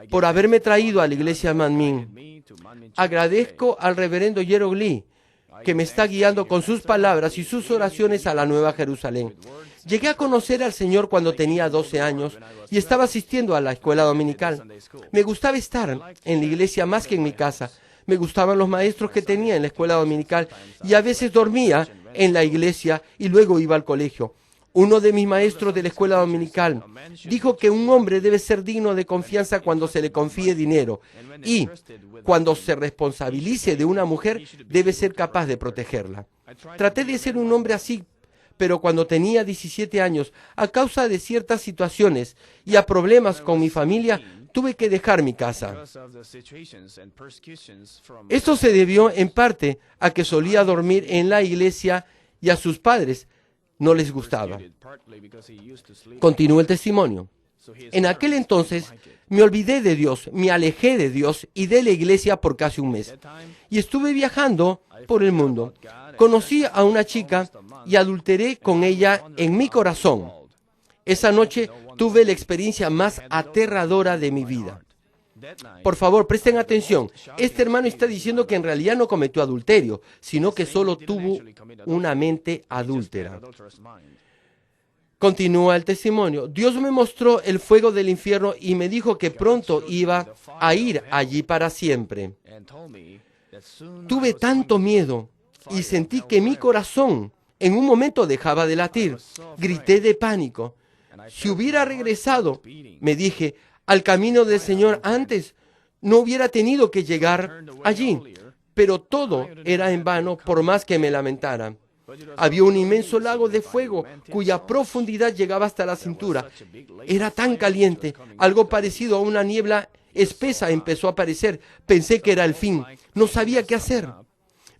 por haberme traído a la iglesia Manmin. Agradezco al reverendo Jerome Lee, que me está guiando con sus palabras y sus oraciones a la Nueva Jerusalén. Llegué a conocer al Señor cuando tenía 12 años y estaba asistiendo a la escuela dominical. Me gustaba estar en la iglesia más que en mi casa. Me gustaban los maestros que tenía en la escuela dominical y a veces dormía en la iglesia y luego iba al colegio. Uno de mis maestros de la escuela dominical dijo que un hombre debe ser digno de confianza cuando se le confíe dinero y cuando se responsabilice de una mujer debe ser capaz de protegerla. Traté de ser un hombre así, pero cuando tenía 17 años, a causa de ciertas situaciones y a problemas con mi familia, tuve que dejar mi casa. Esto se debió en parte a que solía dormir en la iglesia y a sus padres no les gustaba. Continúa el testimonio. En aquel entonces me olvidé de Dios, me alejé de Dios y de la iglesia por casi un mes. Y estuve viajando por el mundo. Conocí a una chica y adulteré con ella en mi corazón. Esa noche tuve la experiencia más aterradora de mi vida. Por favor, presten atención. Este hermano está diciendo que en realidad no cometió adulterio, sino que solo tuvo una mente adúltera. Continúa el testimonio. Dios me mostró el fuego del infierno y me dijo que pronto iba a ir allí para siempre. Tuve tanto miedo y sentí que mi corazón en un momento dejaba de latir. Grité de pánico. Si hubiera regresado, me dije, al camino del Señor antes, no hubiera tenido que llegar allí. Pero todo era en vano por más que me lamentara. Había un inmenso lago de fuego cuya profundidad llegaba hasta la cintura. Era tan caliente, algo parecido a una niebla espesa empezó a aparecer. Pensé que era el fin. No sabía qué hacer.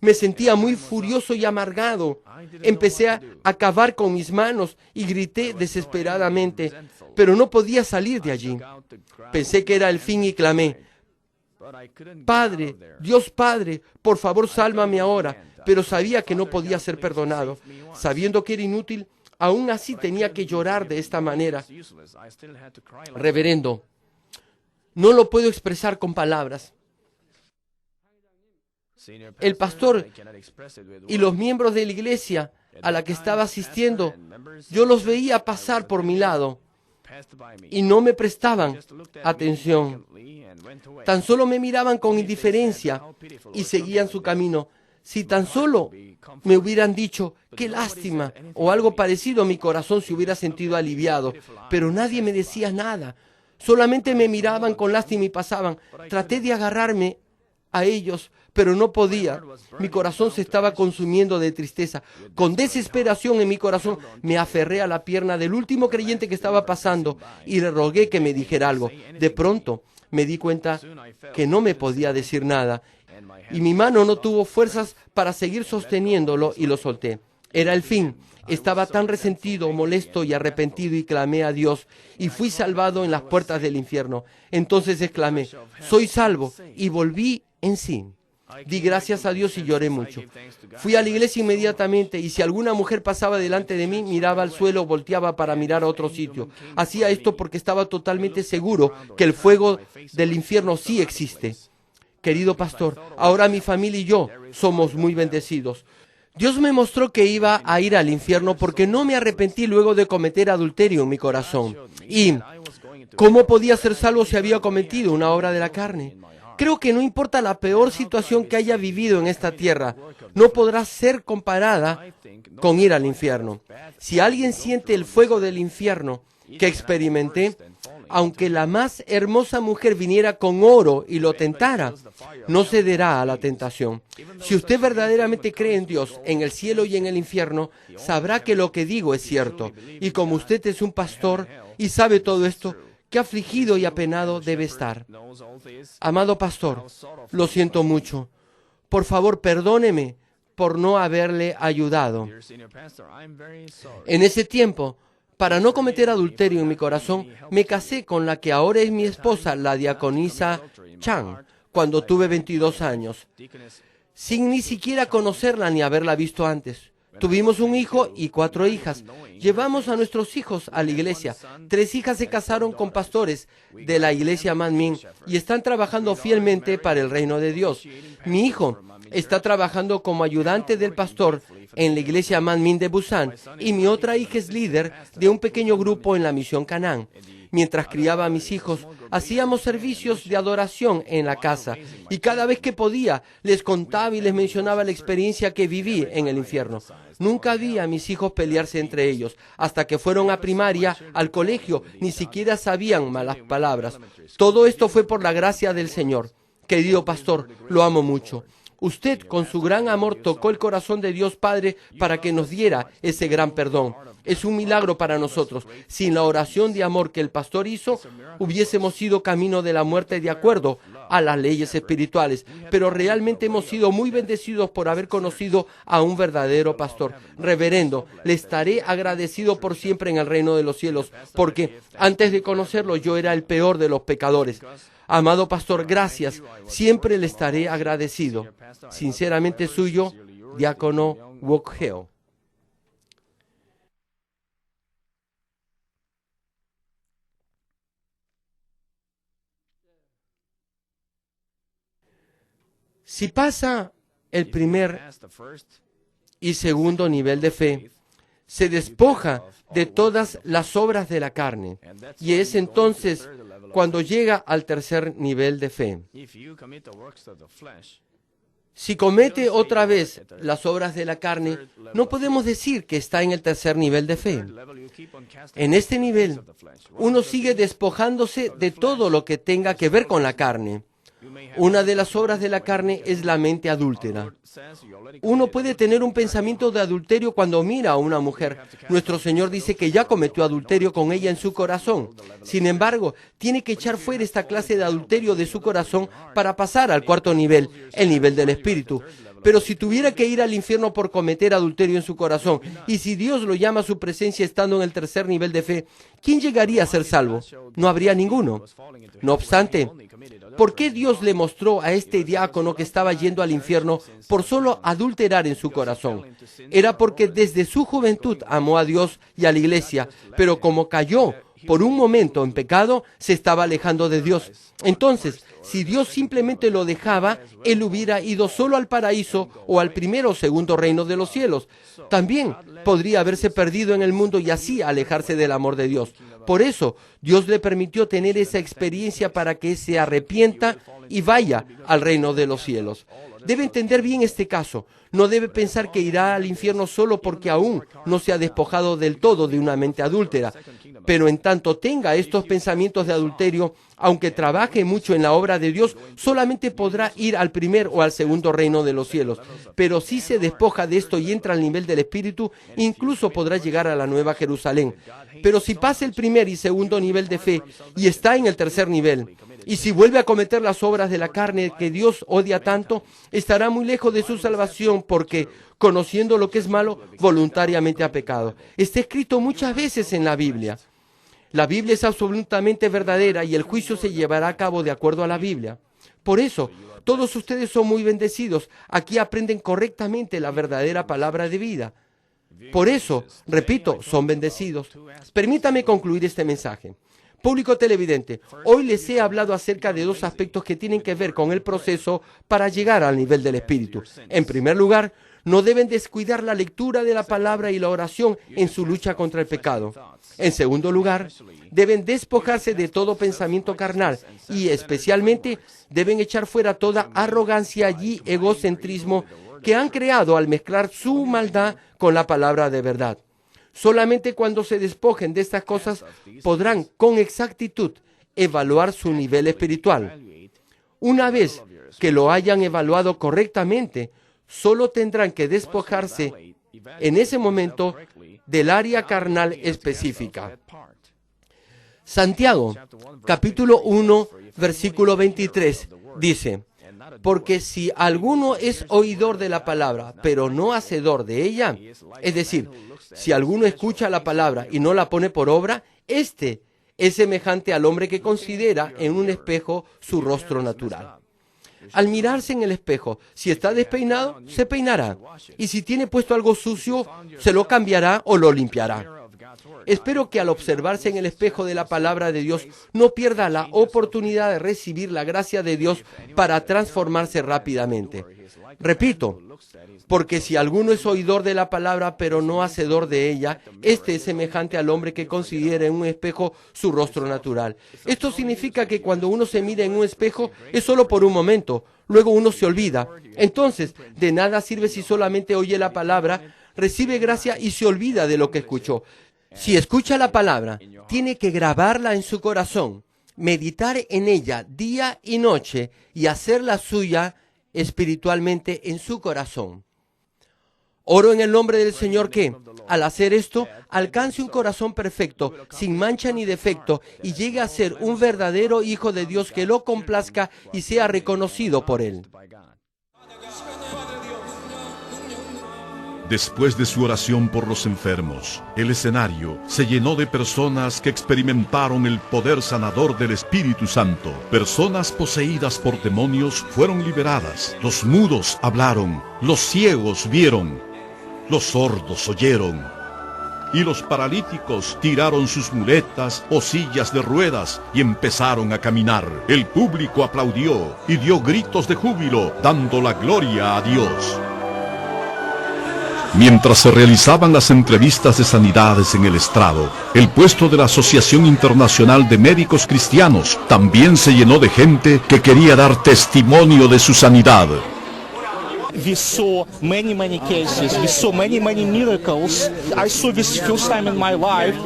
Me sentía muy furioso y amargado. Empecé a acabar con mis manos y grité desesperadamente, pero no podía salir de allí. Pensé que era el fin y clamé, Padre, Dios Padre, por favor sálvame ahora. Pero sabía que no podía ser perdonado. Sabiendo que era inútil, aún así tenía que llorar de esta manera. Reverendo, no lo puedo expresar con palabras. El pastor y los miembros de la iglesia a la que estaba asistiendo, yo los veía pasar por mi lado y no me prestaban atención. Tan solo me miraban con indiferencia y seguían su camino. Si tan solo me hubieran dicho, qué lástima, o algo parecido, mi corazón se hubiera sentido aliviado. Pero nadie me decía nada. Solamente me miraban con lástima y pasaban. Traté de agarrarme a ellos, pero no podía. Mi corazón se estaba consumiendo de tristeza. Con desesperación en mi corazón, me aferré a la pierna del último creyente que estaba pasando y le rogué que me dijera algo. De pronto, me di cuenta que no me podía decir nada. Y mi mano no tuvo fuerzas para seguir sosteniéndolo y lo solté. Era el fin. Estaba tan resentido, molesto y arrepentido y clamé a Dios y fui salvado en las puertas del infierno. Entonces exclamé, soy salvo, y volví en sí. Di gracias a Dios y lloré mucho. Fui a la iglesia inmediatamente y si alguna mujer pasaba delante de mí, miraba al suelo, volteaba para mirar a otro sitio. Hacía esto porque estaba totalmente seguro que el fuego del infierno sí existe. Querido pastor, ahora mi familia y yo somos muy bendecidos. Dios me mostró que iba a ir al infierno porque no me arrepentí luego de cometer adulterio en mi corazón. ¿Y cómo podía ser salvo si había cometido una obra de la carne? Creo que no importa la peor situación que haya vivido en esta tierra, no podrá ser comparada con ir al infierno. Si alguien siente el fuego del infierno que experimenté, aunque la más hermosa mujer viniera con oro y lo tentara, no cederá a la tentación. Si usted verdaderamente cree en Dios, en el cielo y en el infierno, sabrá que lo que digo es cierto. Y como usted es un pastor y sabe todo esto, qué afligido y apenado debe estar. Amado pastor, lo siento mucho. Por favor, perdóneme por no haberle ayudado. En ese tiempo, para no cometer adulterio en mi corazón, me casé con la que ahora es mi esposa, la diaconisa Chang, cuando tuve 22 años, sin ni siquiera conocerla ni haberla visto antes. Tuvimos un hijo y 4 hijas. Llevamos a nuestros hijos a la iglesia. 3 hijas se casaron con pastores de la iglesia Manmin y están trabajando fielmente para el reino de Dios. Mi hijo está trabajando como ayudante del pastor en la iglesia Manmin de Busan y mi otra hija es líder de un pequeño grupo en la misión Canaán. Mientras criaba a mis hijos, hacíamos servicios de adoración en la casa y cada vez que podía les contaba y les mencionaba la experiencia que viví en el infierno. Nunca vi a mis hijos pelearse entre ellos. Hasta que fueron a primaria, al colegio, ni siquiera sabían malas palabras. Todo esto fue por la gracia del Señor. Querido pastor, lo amo mucho. Usted, con su gran amor, tocó el corazón de Dios Padre para que nos diera ese gran perdón. Es un milagro para nosotros. Sin la oración de amor que el pastor hizo, hubiésemos ido camino de la muerte de acuerdo a las leyes espirituales. Pero realmente hemos sido muy bendecidos por haber conocido a un verdadero pastor. Reverendo, le estaré agradecido por siempre en el reino de los cielos, porque antes de conocerlo yo era el peor de los pecadores. Amado pastor, gracias. Siempre le estaré agradecido. Sinceramente suyo, diácono Wook Heo. Si pasa el primer y segundo nivel de fe, se despoja de todas las obras de la carne, y es entonces cuando llega al tercer nivel de fe. Si comete otra vez las obras de la carne, no podemos decir que está en el tercer nivel de fe. En este nivel, uno sigue despojándose de todo lo que tenga que ver con la carne. Una de las obras de la carne es la mente adúltera. Uno puede tener un pensamiento de adulterio cuando mira a una mujer. Nuestro Señor dice que ya cometió adulterio con ella en su corazón. Sin embargo, tiene que echar fuera esta clase de adulterio de su corazón para pasar al cuarto nivel, el nivel del Espíritu. Pero si tuviera que ir al infierno por cometer adulterio en su corazón, y si Dios lo llama a su presencia estando en el tercer nivel de fe, ¿quién llegaría a ser salvo? No habría ninguno. No obstante, ¿por qué Dios le mostró a este diácono que estaba yendo al infierno por solo adulterar en su corazón? Era porque desde su juventud amó a Dios y a la iglesia, pero como cayó por un momento en pecado, se estaba alejando de Dios. Entonces, si Dios simplemente lo dejaba, él hubiera ido solo al paraíso o al primero o segundo reino de los cielos. También podría haberse perdido en el mundo y así alejarse del amor de Dios. Por eso, Dios le permitió tener esa experiencia para que se arrepienta y vaya al reino de los cielos. Debe entender bien este caso. No debe pensar que irá al infierno solo porque aún no se ha despojado del todo de una mente adúltera. Pero en tanto tenga estos pensamientos de adulterio, aunque trabaje mucho en la obra de Dios, solamente podrá ir al primer o al segundo reino de los cielos. Pero si se despoja de esto y entra al nivel del Espíritu, incluso podrá llegar a la Nueva Jerusalén. Pero si pasa el primer y segundo nivel de fe y está en el tercer nivel, y si vuelve a cometer las obras de la carne que Dios odia tanto, estará muy lejos de su salvación porque, conociendo lo que es malo, voluntariamente ha pecado. Está escrito muchas veces en la Biblia. La Biblia es absolutamente verdadera y el juicio se llevará a cabo de acuerdo a la Biblia. Por eso, todos ustedes son muy bendecidos. Aquí aprenden correctamente la verdadera palabra de vida. Por eso, repito, son bendecidos. Permítame concluir este mensaje. Público televidente, hoy les he hablado acerca de dos aspectos que tienen que ver con el proceso para llegar al nivel del Espíritu. En primer lugar, no deben descuidar la lectura de la palabra y la oración en su lucha contra el pecado. En segundo lugar, deben despojarse de todo pensamiento carnal y especialmente deben echar fuera toda arrogancia y egocentrismo que han creado al mezclar su maldad con la palabra de verdad. Solamente cuando se despojen de estas cosas podrán con exactitud evaluar su nivel espiritual. Una vez que lo hayan evaluado correctamente, solo tendrán que despojarse en ese momento del área carnal específica. Santiago, capítulo 1, versículo 23, dice: porque si alguno es oidor de la palabra, pero no hacedor de ella, es decir, si alguno escucha la palabra y no la pone por obra, este es semejante al hombre que considera en un espejo su rostro natural. Al mirarse en el espejo, si está despeinado, se peinará, y si tiene puesto algo sucio, se lo cambiará o lo limpiará. Espero que al observarse en el espejo de la palabra de Dios no pierda la oportunidad de recibir la gracia de Dios para transformarse rápidamente. Repito, porque si alguno es oidor de la palabra pero no hacedor de ella, este es semejante al hombre que considera en un espejo su rostro natural. Esto significa que cuando uno se mira en un espejo es solo por un momento, luego uno se olvida. Entonces, de nada sirve si solamente oye la palabra, recibe gracia y se olvida de lo que escuchó. Si escucha la palabra, tiene que grabarla en su corazón, meditar en ella día y noche y hacerla suya espiritualmente en su corazón. Oro en el nombre del Señor que, al hacer esto, alcance un corazón perfecto, sin mancha ni defecto, y llegue a ser un verdadero hijo de Dios que lo complazca y sea reconocido por Él. Después de su oración por los enfermos, el escenario se llenó de personas que experimentaron el poder sanador del Espíritu Santo. Personas poseídas por demonios fueron liberadas. Los mudos hablaron, los ciegos vieron, los sordos oyeron, y los paralíticos tiraron sus muletas o sillas de ruedas y empezaron a caminar. El público aplaudió y dio gritos de júbilo, dando la gloria a Dios. Mientras se realizaban las entrevistas de sanidades en el estrado, el puesto de la Asociación Internacional de Médicos Cristianos también se llenó de gente que quería dar testimonio de su sanidad. We saw many cases, we saw many miracles. I saw this first time in my life.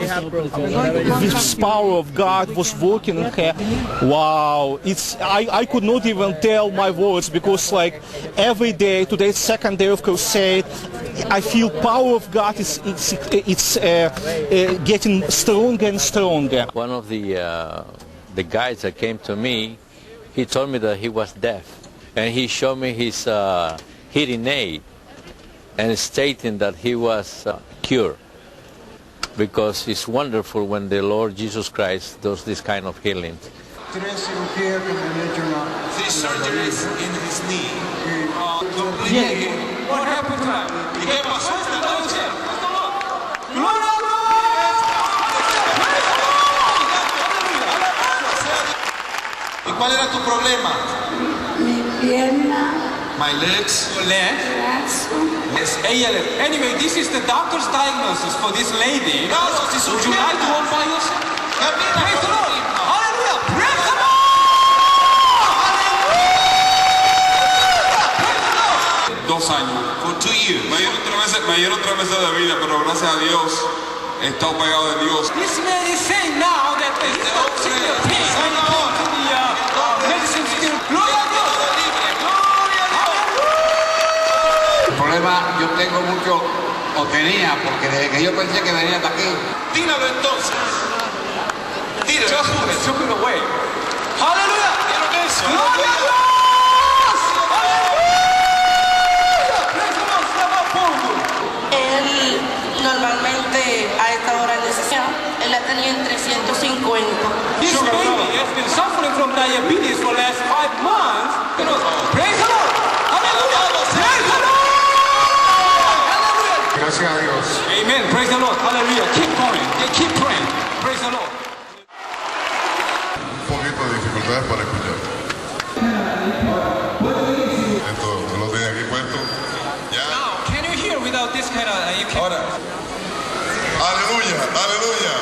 This power of God was working in her. Wow, I could not even tell my words because like every day, today's second day of crusade, I feel power of God is getting stronger and stronger. One of the guys that came to me, he told me that he was deaf, and he showed me hearing aid and stating that he was cured. Because it's wonderful when the Lord Jesus Christ does this kind of healing. Three surgeries in his knee. Completely. What happened to him? ¿Qué pasó esta noche? ¿Y cuál era tu problema? Mi pierna. My legs. Your leg? Yes, ALS. Anyway, this is the doctor's diagnosis for this lady. Would you like to walk by yourself? Praise the Lord. Hallelujah. Praise the Lord. Hallelujah. 2 años. For 2 years. Me dieron 3 meses de vida, pero gracias a Dios he estado pegado de Dios. This man is saying now that the pain when he goes to the medicine still. Glory to God. El problema yo tengo mucho, o tenía, porque desde que yo pensé que venía hasta aquí. Tíralo entonces. Tíralo. Just took it away. Hallelujah. ¿Vieron eso? Gloria a Dios. Él normalmente a esta hora de necesidad, él la tenía en 350. This baby has been suffering from diabetes for the last 5 months. Praise the Lord. Hallelujah. Praise the Lord. Hallelujah. Gracias a Dios. Amen. Praise the Lord. Hallelujah. Keep going. Keep praying. Praise the Lord. Un poquito de dificultades para escuchar. Esto lo tenía aquí puesto. Ya. Now, can you hear without this kind of? You can. Ahora. Aleluya, aleluya.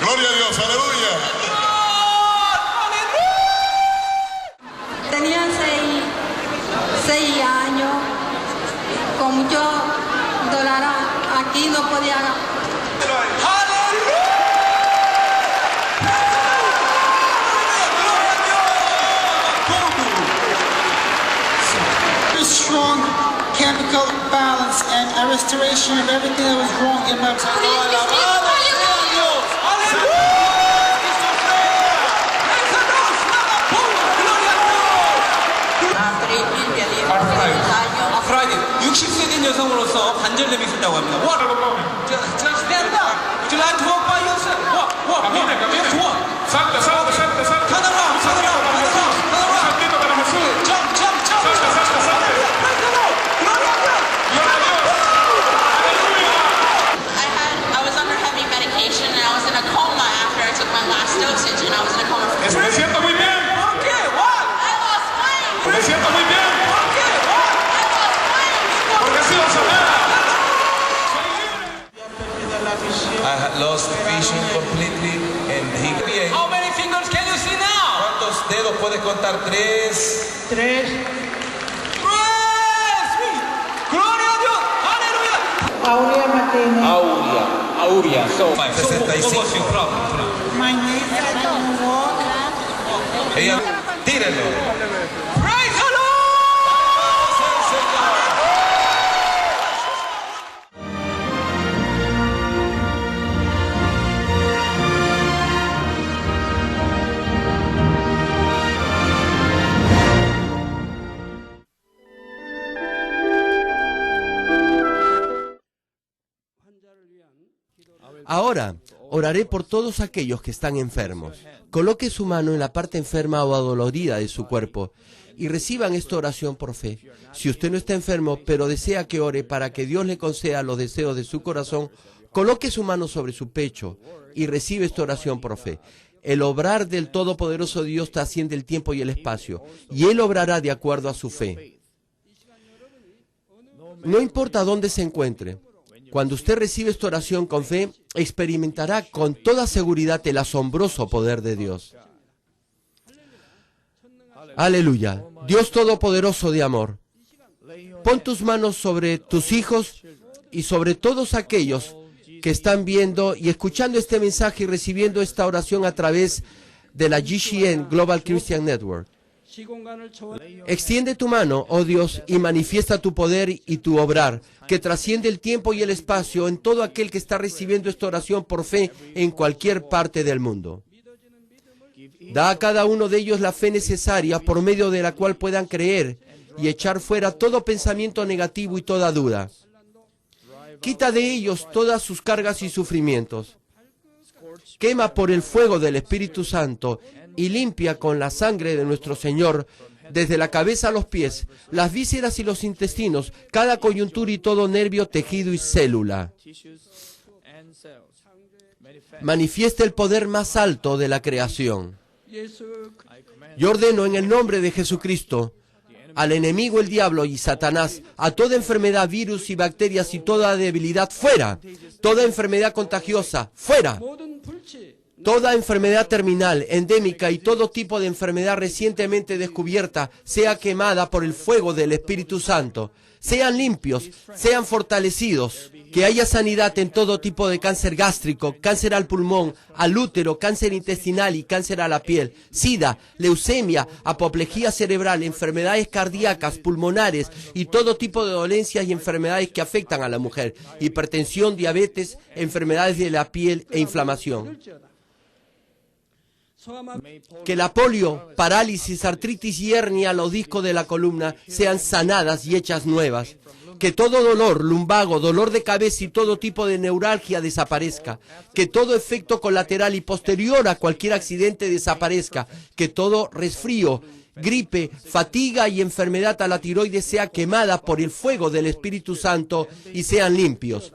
Gloria a Dios, aleluya. Tenía 6 años, con mucho dolor aquí, no podía. Strong chemical balance and a restoration of everything that was wrong in my body. 아프라이드 60세 된 여성으로서 관절염이 있었다고 합니다. What? Just stand up. Would you like to walk by yourself? Walk. Just walk. Salta. Turn around. Jump. I was under heavy medication and I was in a coma after I took my last dosage and I was in a coma for Eso me siento muy bien. Okay, what? I lost weight. Me siento muy bien. Okay, what? I lost weight. Porque he sido sanado. I had lost vision completely and he. How many fingers can you see now? ¿Cuántos dedos puedes contar? 3. 3. Praise me. Gloria a Dios. Hallelujah. Aurea Martínez. Aurea. So, 65. what's your problem? My knees, I don't walk. Ella, tírenlo. Praise the Lord. Ahora, oraré por todos aquellos que están enfermos. Coloque su mano en la parte enferma o adolorida de su cuerpo y reciban esta oración por fe. Si usted no está enfermo, pero desea que ore para que Dios le conceda los deseos de su corazón, coloque su mano sobre su pecho y recibe esta oración por fe. El obrar del Todopoderoso Dios trasciende el tiempo y el espacio, y Él obrará de acuerdo a su fe. No importa dónde se encuentre, cuando usted recibe esta oración con fe, experimentará con toda seguridad el asombroso poder de Dios. Aleluya. Dios Todopoderoso de amor, pon tus manos sobre tus hijos y sobre todos aquellos que están viendo y escuchando este mensaje y recibiendo esta oración a través de la GCN Global Christian Network. Extiende tu mano, oh Dios, y manifiesta tu poder y tu obrar, que trasciende el tiempo y el espacio en todo aquel que está recibiendo esta oración por fe en cualquier parte del mundo. Da a cada uno de ellos la fe necesaria por medio de la cual puedan creer y echar fuera todo pensamiento negativo y toda duda. Quita de ellos todas sus cargas y sufrimientos. Quema por el fuego del Espíritu Santo y limpia con la sangre de nuestro Señor, desde la cabeza a los pies, las vísceras y los intestinos, cada coyuntura y todo nervio, tejido y célula. Manifiesta el poder más alto de la creación. Yo ordeno en el nombre de Jesucristo al enemigo, el diablo y Satanás, a toda enfermedad, virus y bacterias y toda debilidad, fuera. Toda enfermedad contagiosa, fuera. Toda enfermedad terminal, endémica y todo tipo de enfermedad recientemente descubierta sea quemada por el fuego del Espíritu Santo. Sean limpios, sean fortalecidos, que haya sanidad en todo tipo de cáncer gástrico, cáncer al pulmón, al útero, cáncer intestinal y cáncer a la piel, sida, leucemia, apoplejía cerebral, enfermedades cardíacas, pulmonares y todo tipo de dolencias y enfermedades que afectan a la mujer, hipertensión, diabetes, enfermedades de la piel e inflamación. Que la polio, parálisis, artritis y hernia a los discos de la columna sean sanadas y hechas nuevas. Que todo dolor, lumbago, dolor de cabeza y todo tipo de neuralgia desaparezca. Que todo efecto colateral y posterior a cualquier accidente desaparezca. Que todo resfrío, gripe, fatiga y enfermedad a la tiroides sea quemada por el fuego del Espíritu Santo y sean limpios.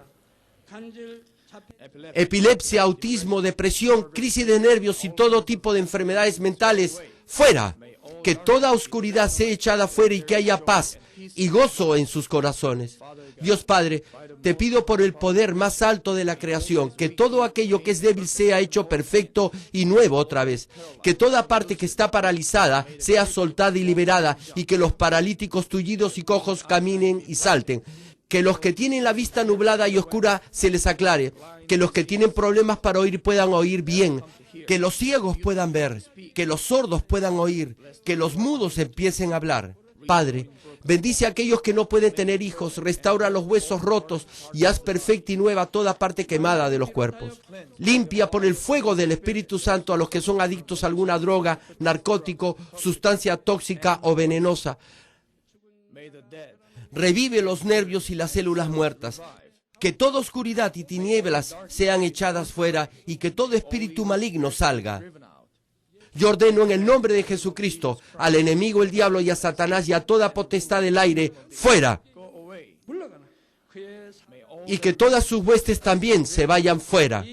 Epilepsia, autismo, depresión, crisis de nervios y todo tipo de enfermedades mentales, fuera. Que toda oscuridad sea echada fuera y que haya paz y gozo en sus corazones. Dios Padre, te pido por el poder más alto de la creación, que todo aquello que es débil sea hecho perfecto y nuevo otra vez. Que toda parte que está paralizada sea soltada y liberada, y que los paralíticos, tullidos y cojos caminen y salten. Que los que tienen la vista nublada y oscura se les aclare. Que los que tienen problemas para oír puedan oír bien. Que los ciegos puedan ver. Que los sordos puedan oír. Que los mudos empiecen a hablar. Padre, bendice a aquellos que no pueden tener hijos. Restaura los huesos rotos y haz perfecta y nueva toda parte quemada de los cuerpos. Limpia por el fuego del Espíritu Santo a los que son adictos a alguna droga, narcótico, sustancia tóxica o venenosa. Revive los nervios y las células muertas. Que toda oscuridad y tinieblas sean echadas fuera y que todo espíritu maligno salga. Yo ordeno en el nombre de Jesucristo al enemigo, el diablo y a Satanás y a toda potestad del aire, fuera. Y que todas sus huestes también se vayan fuera.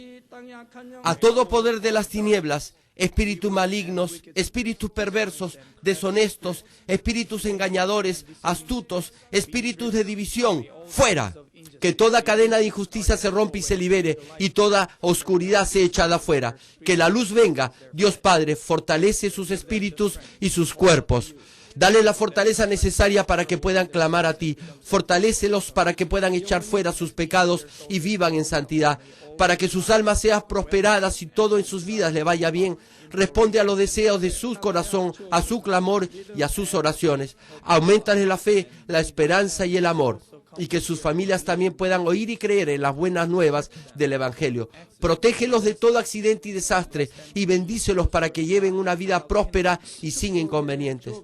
A todo poder de las tinieblas, espíritus malignos, espíritus perversos, deshonestos, espíritus engañadores, astutos, espíritus de división, fuera. Que toda cadena de injusticia se rompa y se libere, y toda oscuridad sea echada fuera. Que la luz venga. Dios Padre, fortalece sus espíritus y sus cuerpos. Dale la fortaleza necesaria para que puedan clamar a ti. Fortalécelos para que puedan echar fuera sus pecados y vivan en santidad. Para que sus almas sean prosperadas y todo en sus vidas le vaya bien. Responde a los deseos de su corazón, a su clamor y a sus oraciones. Auméntale la fe, la esperanza y el amor. Y que sus familias también puedan oír y creer en las buenas nuevas del Evangelio. Protégelos de todo accidente y desastre y bendícelos para que lleven una vida próspera y sin inconvenientes.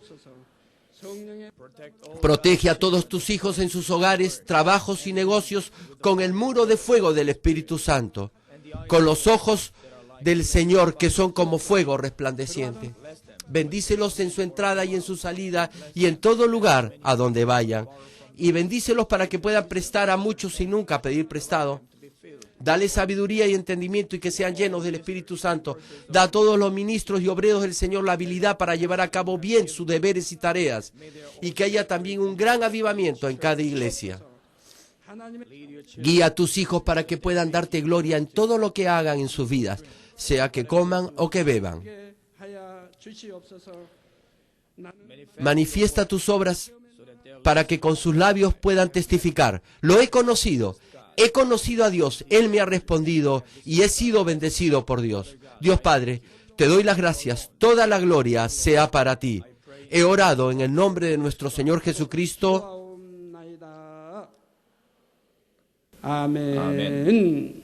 Protege a todos tus hijos en sus hogares, trabajos y negocios con el muro de fuego del Espíritu Santo, con los ojos del Señor que son como fuego resplandeciente. Bendícelos en su entrada y en su salida y en todo lugar a donde vayan. Y bendícelos para que puedan prestar a muchos sin nunca pedir prestado. Dale sabiduría y entendimiento y que sean llenos del Espíritu Santo. Da a todos los ministros y obreros del Señor la habilidad para llevar a cabo bien sus deberes y tareas. Y que haya también un gran avivamiento en cada iglesia. Guía a tus hijos para que puedan darte gloria en todo lo que hagan en sus vidas, sea que coman o que beban. Manifiesta tus obras para que con sus labios puedan testificar. Lo he conocido a Dios, Él me ha respondido y he sido bendecido por Dios. Dios Padre, te doy las gracias, toda la gloria sea para ti. He orado en el nombre de nuestro Señor Jesucristo. Amén.